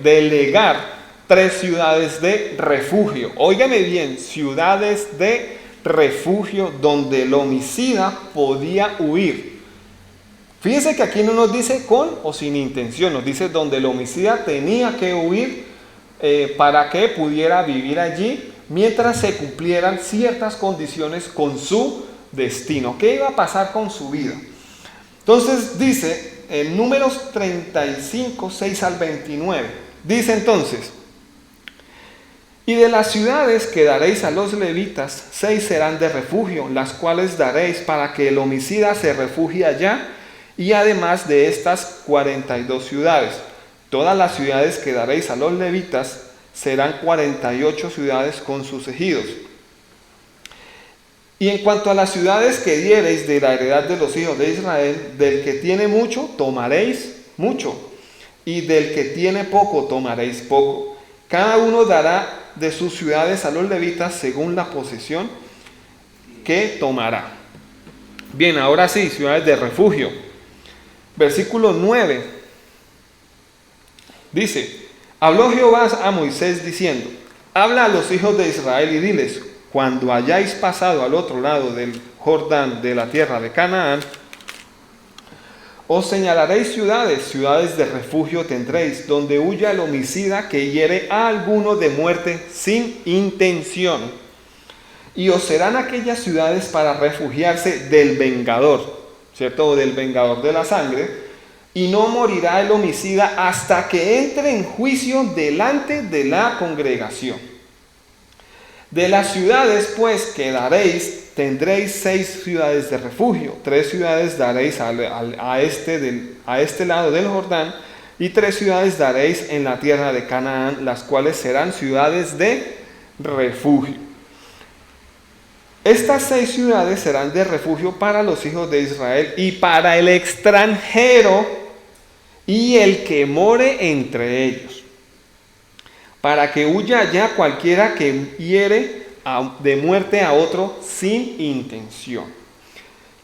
delegar 3 ciudades de refugio. Óigame bien, ciudades de refugio donde el homicida podía huir. Fíjense que aquí no nos dice con o sin intención, nos dice donde el homicida tenía que huir para que pudiera vivir allí mientras se cumplieran ciertas condiciones con su destino. ¿Qué iba a pasar con su vida? Entonces dice en Números 35, 6 al 29, dice entonces: y de las ciudades que daréis a los levitas, 6 serán de refugio, las cuales daréis para que el homicida se refugie allá, y además de estas 42 ciudades. Todas las ciudades que daréis a los levitas serán 48 ciudades con sus ejidos. Y en cuanto a las ciudades que diereis de la heredad de los hijos de Israel, del que tiene mucho tomaréis mucho, y del que tiene poco tomaréis poco. Cada uno dará de sus ciudades a los levitas según la posesión que tomará. Bien, ahora sí, ciudades de refugio. Versículo 9. Dice: habló Jehová a Moisés diciendo: habla a los hijos de Israel y diles: cuando hayáis pasado al otro lado del Jordán de la tierra de Canaán, os señalaréis ciudades de refugio tendréis, donde huya el homicida que hiere a alguno de muerte sin intención. Y os serán aquellas ciudades para refugiarse del vengador, ¿cierto? Del vengador de la sangre, y no morirá el homicida hasta que entre en juicio delante de la congregación. De las ciudades, pues, que daréis, tendréis 6 ciudades de refugio. 3 ciudades daréis a este lado del Jordán, y 3 ciudades daréis en la tierra de Canaán, las cuales serán ciudades de refugio. Estas 6 ciudades serán de refugio para los hijos de Israel y para el extranjero y el que more entre ellos, para que huya allá cualquiera que hiere de muerte a otro sin intención.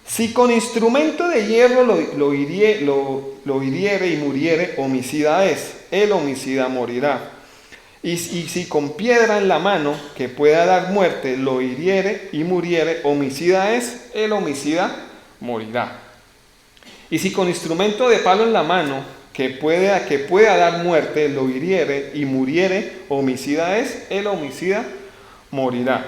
Si con instrumento de hierro lo hiriere y muriere, homicida es, el homicida morirá. Y si con piedra en la mano que pueda dar muerte lo hiriere y muriere, homicida es, el homicida morirá. Y si con instrumento de palo en la mano que pueda dar muerte lo hiriere y muriere, homicida es, el homicida morirá.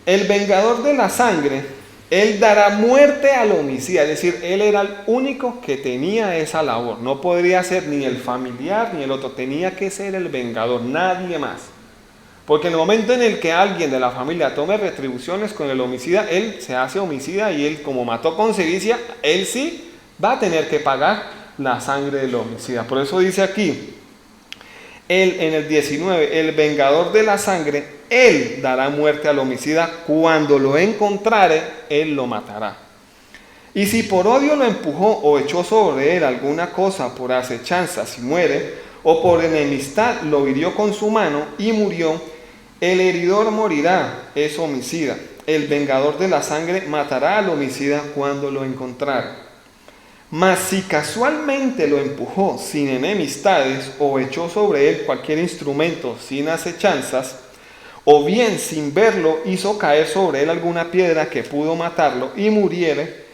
El vengador de la sangre Él dará muerte al homicida, es decir, él era el único que tenía esa labor. No podría ser ni el familiar ni el otro, tenía que ser el vengador, nadie más. Porque en el momento en el que alguien de la familia tome retribuciones con el homicida, él se hace homicida y él, como mató con sevicia, él sí va a tener que pagar la sangre del homicida. Por eso dice aquí, él en el 19, el vengador de la sangre, él dará muerte al homicida, cuando lo encontrare, él lo matará. Y si por odio lo empujó o echó sobre él alguna cosa por acechanza, si muere, o por enemistad lo hirió con su mano y murió, el heridor morirá, es homicida. El vengador de la sangre matará al homicida cuando lo encontrare. Mas si casualmente lo empujó sin enemistades o echó sobre él cualquier instrumento sin acechanzas, o bien sin verlo hizo caer sobre él alguna piedra que pudo matarlo y muriere,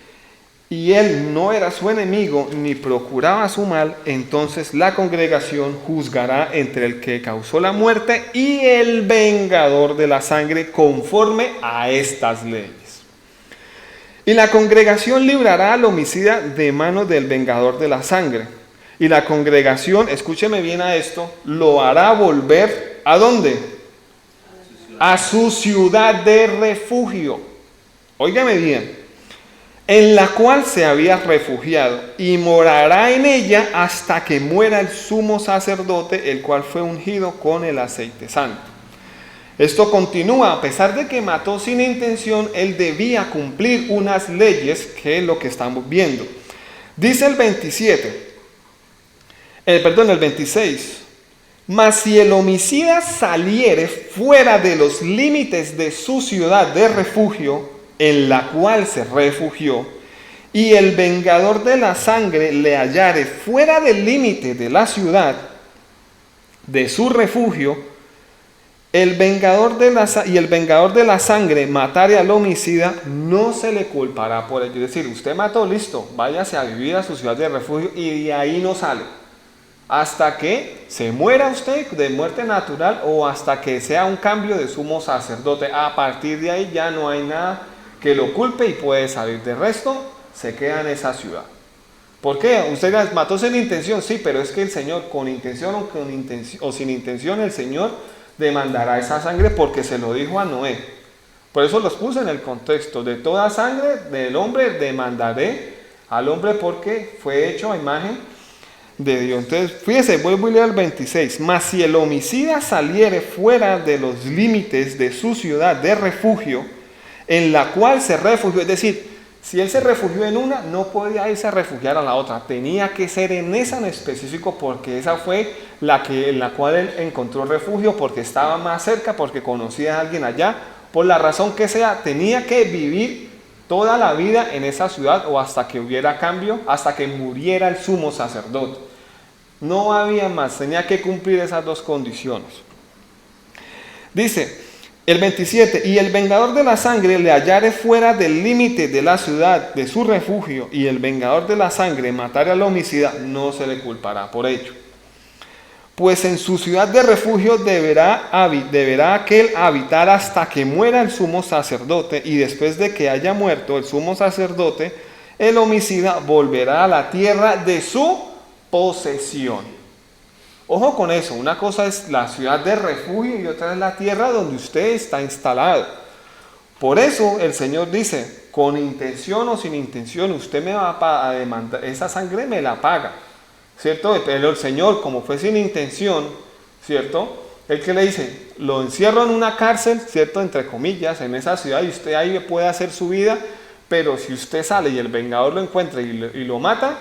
y él no era su enemigo ni procuraba su mal, entonces la congregación juzgará entre el que causó la muerte y el vengador de la sangre conforme a estas leyes. Y la congregación librará al homicida de manos del vengador de la sangre. Y la congregación, escúcheme bien a esto, lo hará volver ¿a dónde? A su ciudad de refugio. Óigame bien. En la cual se había refugiado, y morará en ella hasta que muera el sumo sacerdote, el cual fue ungido con el aceite santo. Esto continúa, a pesar de que mató sin intención, él debía cumplir unas leyes, que es lo que estamos viendo. Dice el 26, mas si el homicida saliere fuera de los límites de su ciudad de refugio, en la cual se refugió, y el vengador de la sangre le hallare fuera del límite de la ciudad de su refugio, el vengador de la sangre matare al homicida, no se le culpará por ello. Es decir, usted mató, listo, váyase a vivir a su ciudad de refugio y de ahí no sale. Hasta que se muera usted de muerte natural o hasta que sea un cambio de sumo sacerdote. A partir de ahí ya no hay nada que lo culpe y puede salir. De resto, se queda en esa ciudad. ¿Por qué? Usted mató sin intención, sí, pero es que el Señor, con intención o sin intención, el Señor demandará esa sangre porque se lo dijo a Noé. Por eso los puse en el contexto. De toda sangre del hombre demandaré al hombre porque fue hecho a imagen de Dios. Entonces, fíjese, vuelvo a leer el 26. Mas si el homicida saliere fuera de los límites de su ciudad de refugio, en la cual se refugió, es decir, si él se refugió en una, no podía irse a refugiar a la otra, tenía que ser en esa en específico porque esa fue en la cual él encontró refugio, porque estaba más cerca, porque conocía a alguien allá, por la razón que sea, tenía que vivir toda la vida en esa ciudad o hasta que hubiera cambio, hasta que muriera el sumo sacerdote. No había más, tenía que cumplir esas dos condiciones. Dice el 27, y el vengador de la sangre le hallare fuera del límite de la ciudad de su refugio, y el vengador de la sangre matare al homicida, no se le culpará por ello. Pues en su ciudad de refugio deberá aquel habitar hasta que muera el sumo sacerdote, y después de que haya muerto el sumo sacerdote, el homicida volverá a la tierra de su posesión. Ojo con eso, una cosa es la ciudad de refugio y otra es la tierra donde usted está instalado. Por eso el Señor dice, con intención o sin intención, usted me va a demandar, esa sangre me la paga, ¿cierto? Pero el Señor, como fue sin intención, ¿cierto? El que le dice, lo encierro en una cárcel, ¿cierto? Entre comillas, en esa ciudad y usted ahí puede hacer su vida, pero si usted sale y el vengador lo encuentra y lo mata,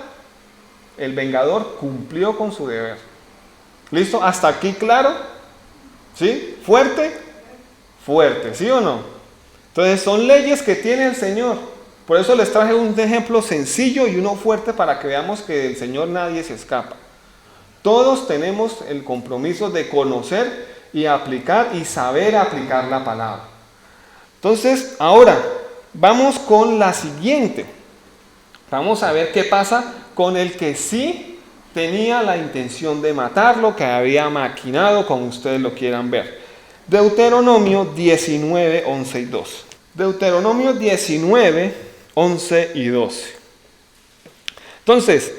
el vengador cumplió con su deber. ¿Listo? ¿Hasta aquí claro? ¿Sí? ¿Fuerte? Fuerte, ¿sí o no? Entonces son leyes que tiene el Señor. Por eso les traje un ejemplo sencillo y uno fuerte para que veamos que del Señor nadie se escapa. Todos tenemos el compromiso de conocer y aplicar y saber aplicar la palabra. Entonces, ahora vamos con la siguiente. Vamos a ver qué pasa con el que sí tenía la intención de matarlo, que había maquinado, como ustedes lo quieran ver. Deuteronomio 19, 11 y 2. Deuteronomio 19, 11 y 12. Entonces,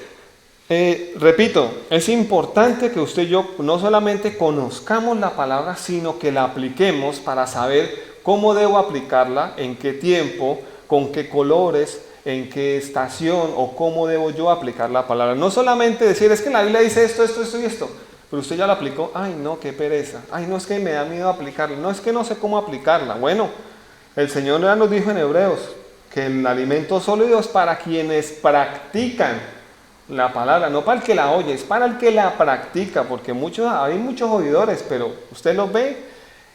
repito, es importante que usted y yo no solamente conozcamos la palabra, sino que la apliquemos para saber cómo debo aplicarla, en qué tiempo, con qué colores, en qué estación o cómo debo yo aplicar la palabra. No solamente decir, es que la Biblia dice esto, esto, esto y esto, pero usted ya la aplicó, ay no, qué pereza, ay no, es que me da miedo aplicarla, no, es que no sé cómo aplicarla. Bueno, el Señor ya nos dijo en Hebreos que el alimento sólido es para quienes practican la palabra, no para el que la oye, es para el que la practica, porque hay muchos oidores, pero usted los ve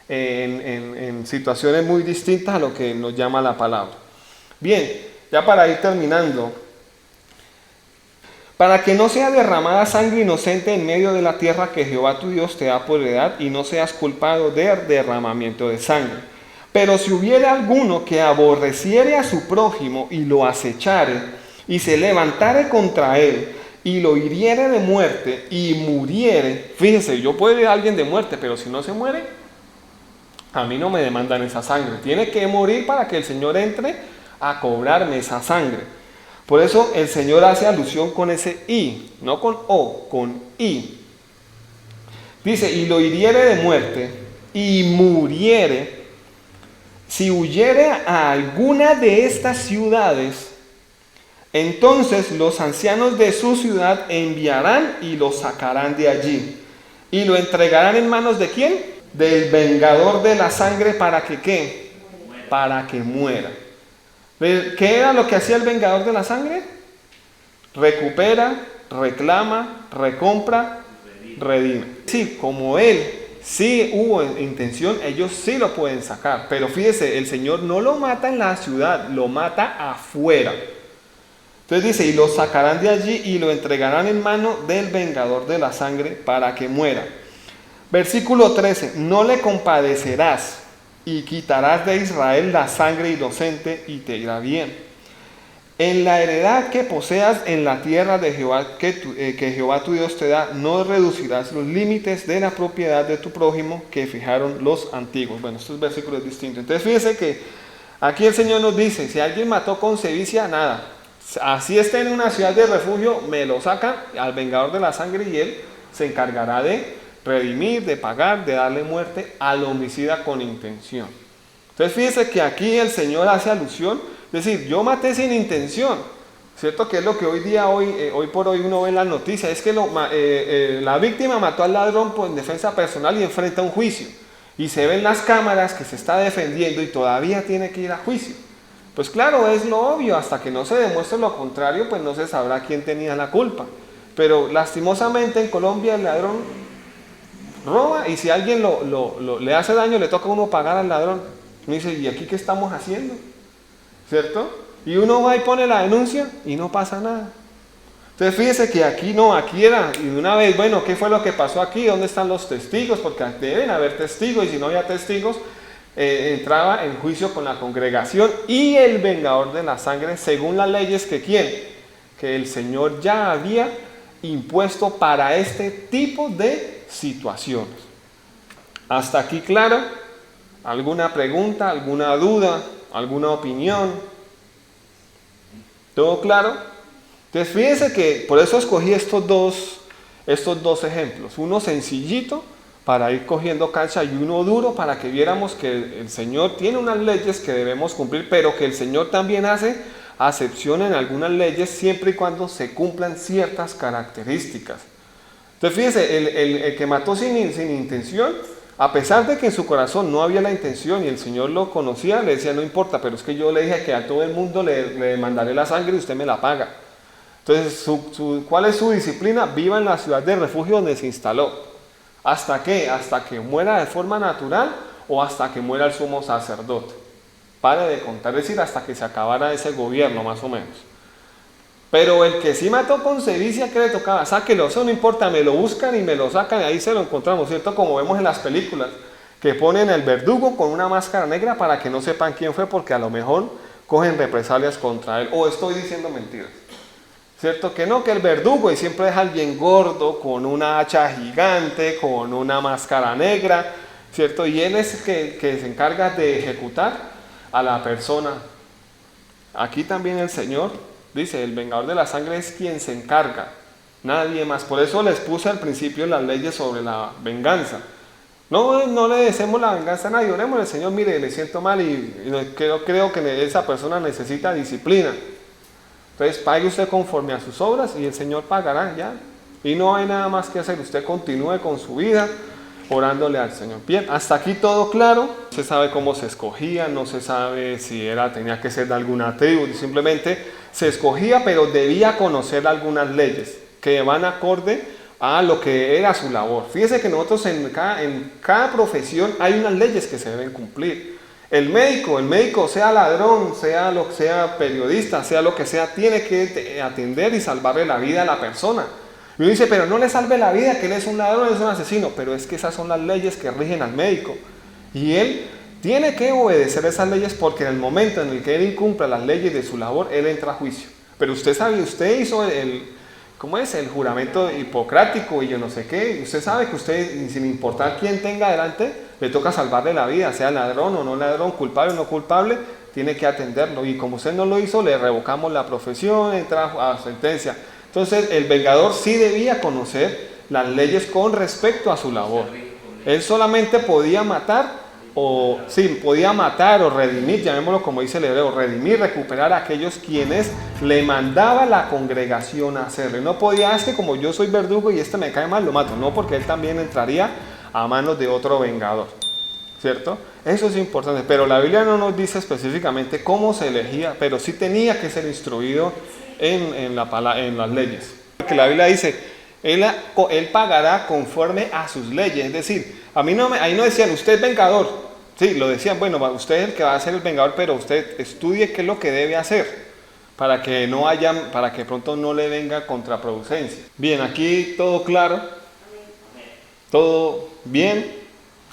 en situaciones muy distintas a lo que nos llama la palabra. Bien, ya para ir terminando, para que no sea derramada sangre inocente en medio de la tierra que Jehová tu Dios te da por heredad, y no seas culpado de derramamiento de sangre. Pero si hubiere alguno que aborreciere a su prójimo y lo acechare, y se levantare contra él, y lo hiriere de muerte, y muriere, fíjese, yo puedo herir a alguien de muerte, pero si no se muere, a mí no me demandan esa sangre. Tiene que morir para que el Señor entre a cobrarme esa sangre. Por eso el Señor hace alusión con ese I, no con O, con I. Dice, y lo hiriere de muerte, y muriere, si huyere a alguna de estas ciudades, entonces los ancianos de su ciudad enviarán y lo sacarán de allí. Y lo entregarán en manos ¿de quién? Del vengador de la sangre, ¿para que qué? Para que muera. ¿Qué era lo que hacía el vengador de la sangre? Recupera, reclama, recompra, redime. Sí, como él sí hubo intención, ellos sí lo pueden sacar. Pero fíjese, el Señor no lo mata en la ciudad, lo mata afuera. Entonces dice, y lo sacarán de allí y lo entregarán en mano del vengador de la sangre para que muera. Versículo 13, no le compadecerás y quitarás de Israel la sangre inocente y te irá bien. En la heredad que poseas en la tierra de Jehová que Jehová tu Dios te da, no reducirás los límites de la propiedad de tu prójimo que fijaron los antiguos. Bueno, estos versículos distintos. Entonces fíjese que aquí el Señor nos dice, si alguien mató con sevicia, nada. Así esté en una ciudad de refugio, me lo sacan al vengador de la sangre y él se encargará de redimir, de pagar, de darle muerte al homicida con intención. Entonces fíjese que aquí el Señor hace alusión, es decir, yo maté sin intención, ¿cierto? Que es lo que hoy por hoy uno ve en las noticias, es que la víctima mató al ladrón en defensa personal y enfrenta un juicio. Y se ven las cámaras que se está defendiendo y todavía tiene que ir a juicio. Pues claro, es lo obvio, hasta que no se demuestre lo contrario, pues no se sabrá quién tenía la culpa. Pero lastimosamente en Colombia el ladrón roba y si alguien le hace daño, le toca a uno pagar al ladrón. Uno dice, ¿y aquí qué estamos haciendo? ¿Cierto? Y uno va y pone la denuncia y no pasa nada. Entonces fíjese que aquí no, aquí era, y de una vez, bueno, ¿qué fue lo que pasó aquí? ¿Dónde están los testigos? Porque deben haber testigos y si no había testigos, entraba en juicio con la congregación y el vengador de la sangre según las leyes que ¿quién? Que el Señor ya había impuesto para este tipo de situaciones. ¿Hasta aquí claro? ¿Alguna pregunta, alguna duda, alguna opinión? ¿Todo claro? Entonces fíjense que por eso escogí estos dos ejemplos, uno sencillito para ir cogiendo cancha y uno duro para que viéramos que el Señor tiene unas leyes que debemos cumplir, pero que el Señor también hace acepción en algunas leyes siempre y cuando se cumplan ciertas características. Entonces fíjese, el que mató sin intención, a pesar de que en su corazón no había la intención y el Señor lo conocía, le decía, no importa, pero es que yo le dije que a todo el mundo le mandaré la sangre y usted me la paga. Entonces, ¿cuál es su disciplina? Viva en la ciudad de refugio donde se instaló. ¿Hasta qué? Hasta que muera de forma natural o hasta que muera el sumo sacerdote. Pare de contar, es decir, hasta que se acabara ese gobierno más o menos. Pero el que sí mató con sevicia, ¿qué le tocaba? Sáquelo, eso no importa, me lo buscan y me lo sacan y ahí se lo encontramos, ¿cierto? Como vemos en las películas, que ponen el verdugo con una máscara negra para que no sepan quién fue porque a lo mejor cogen represalias contra él. O estoy diciendo mentiras. ¿Cierto? Que no, que el verdugo y siempre es alguien gordo, con una hacha gigante, con una máscara negra, ¿cierto? Y él es el que se encarga de ejecutar a la persona. Aquí también el Señor dice, el vengador de la sangre es quien se encarga, nadie más. Por eso les puse al principio las leyes sobre la venganza. No le deseemos la venganza a nadie, oremos al Señor, mire, le siento mal y creo que esa persona necesita disciplina. Entonces pague usted conforme a sus obras y el Señor pagará ya. Y no hay nada más que hacer, usted continúe con su vida orándole al Señor. Bien, hasta aquí todo claro. No se sabe cómo se escogía, no se sabe si tenía que ser de alguna tribu, simplemente se escogía, pero debía conocer algunas leyes que van acorde a lo que era su labor. Fíjese que nosotros en cada profesión hay unas leyes que se deben cumplir. El médico, sea ladrón, sea periodista, sea lo que sea, tiene que atender y salvarle la vida a la persona. Y uno dice, pero no le salve la vida, que él es un ladrón, es un asesino. Pero es que esas son las leyes que rigen al médico. Y él tiene que obedecer esas leyes porque en el momento en el que él incumpla las leyes de su labor, él entra a juicio. Pero usted hizo el juramento hipocrático y yo no sé qué. Usted sabe que usted, sin importar quién tenga delante, le toca salvarle la vida, sea ladrón o no ladrón, culpable o no culpable, tiene que atenderlo. Y como usted no lo hizo, le revocamos la profesión, entra a sentencia. Entonces el vengador sí debía conocer las leyes con respecto a su labor. Él solamente podía matar o redimir, llamémoslo como dice el hebreo, redimir, recuperar a aquellos quienes le mandaba la congregación a hacerle. No podía, es que como yo soy verdugo y este me cae mal, lo mato. No, porque él también entraría a manos de otro vengador, ¿cierto? Eso es importante, pero la Biblia no nos dice específicamente cómo se elegía, pero sí tenía que ser instruido en las leyes. Porque la Biblia dice, él pagará conforme a sus leyes. Es decir, ahí no decían, usted es vengador. Sí, lo decían, bueno, usted es el que va a ser el vengador, pero usted estudie qué es lo que debe hacer para que pronto no le venga contraproducencia. Bien, aquí todo claro. ¿Todo bien?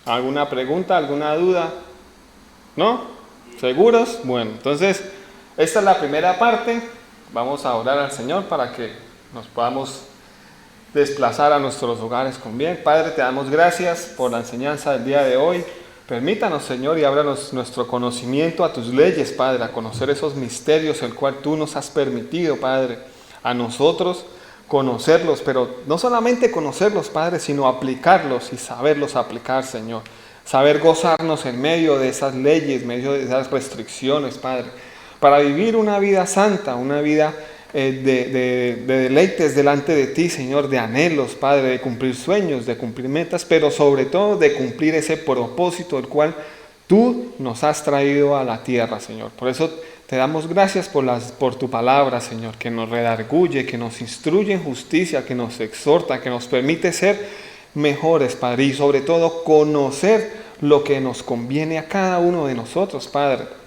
¿Alguna pregunta, alguna duda? ¿No? ¿Seguros? Bueno, entonces, esta es la primera parte. Vamos a orar al Señor para que nos podamos desplazar a nuestros hogares con bien. Padre, te damos gracias por la enseñanza del día de hoy. Permítanos, Señor, y ábranos nuestro conocimiento a tus leyes, Padre, a conocer esos misterios, el cual tú nos has permitido, Padre, a nosotros conocerlos, pero no solamente conocerlos, Padre, sino aplicarlos y saberlos aplicar, Señor. Saber gozarnos en medio de esas leyes, en medio de esas restricciones, Padre, para vivir una vida santa, una vida de deleites delante de ti, Señor, de anhelos, Padre, de cumplir sueños, de cumplir metas, pero sobre todo de cumplir ese propósito el cual tú nos has traído a la tierra, Señor. Por eso te damos gracias por tu palabra, Señor, que nos redarguye, que nos instruye en justicia, que nos exhorta, que nos permite ser mejores, Padre, y sobre todo conocer lo que nos conviene a cada uno de nosotros, Padre.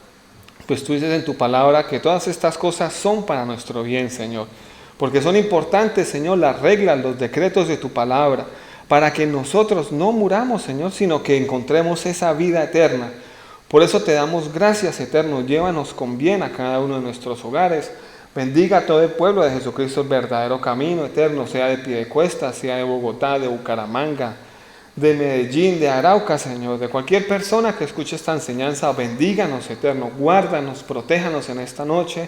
Pues tú dices en tu palabra que todas estas cosas son para nuestro bien, Señor, porque son importantes, Señor, las reglas, los decretos de tu palabra, para que nosotros no muramos, Señor, sino que encontremos esa vida eterna. Por eso te damos gracias, Eterno. Llévanos con bien a cada uno de nuestros hogares. Bendiga a todo el pueblo de Jesucristo, el verdadero camino, Eterno, sea de Piedecuesta, sea de Bogotá, de Bucaramanga, de Medellín, de Arauca, Señor, de cualquier persona que escuche esta enseñanza. Bendíganos, Eterno, guárdanos, protéjanos en esta noche.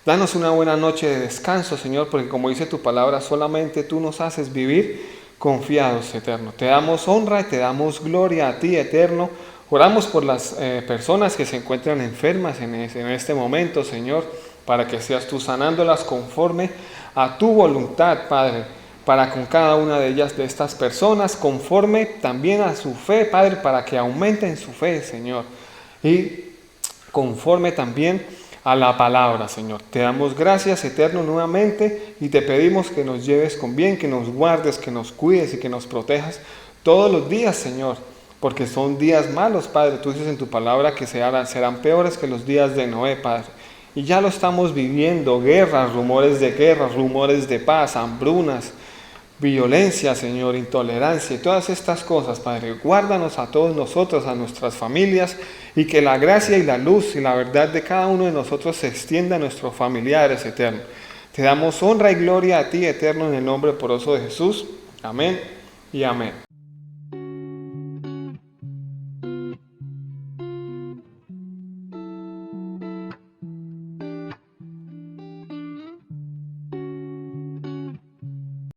Danos una buena noche de descanso, Señor, porque como dice tu palabra, solamente tú nos haces vivir confiados, Eterno. Te damos honra y te damos gloria a ti, Eterno. Oramos por las personas que se encuentran enfermas en este momento, Señor, para que seas tú sanándolas conforme a tu voluntad, Padre, para con cada una de ellas, de estas personas, conforme también a su fe, Padre, para que aumenten su fe, Señor, y conforme también a la palabra, Señor. Te damos gracias, Eterno, nuevamente, y te pedimos que nos lleves con bien, que nos guardes, que nos cuides y que nos protejas todos los días, Señor, porque son días malos, Padre. Tú dices en tu palabra que serán peores que los días de Noé, Padre. Y ya lo estamos viviendo, guerras, rumores de paz, hambrunas, violencia, Señor, intolerancia y todas estas cosas, Padre. Guárdanos a todos nosotros, a nuestras familias, y que la gracia y la luz y la verdad de cada uno de nosotros se extienda a nuestros familiares, Eterno. Te damos honra y gloria a ti, Eterno, en el nombre poderoso de Jesús. Amén y amén.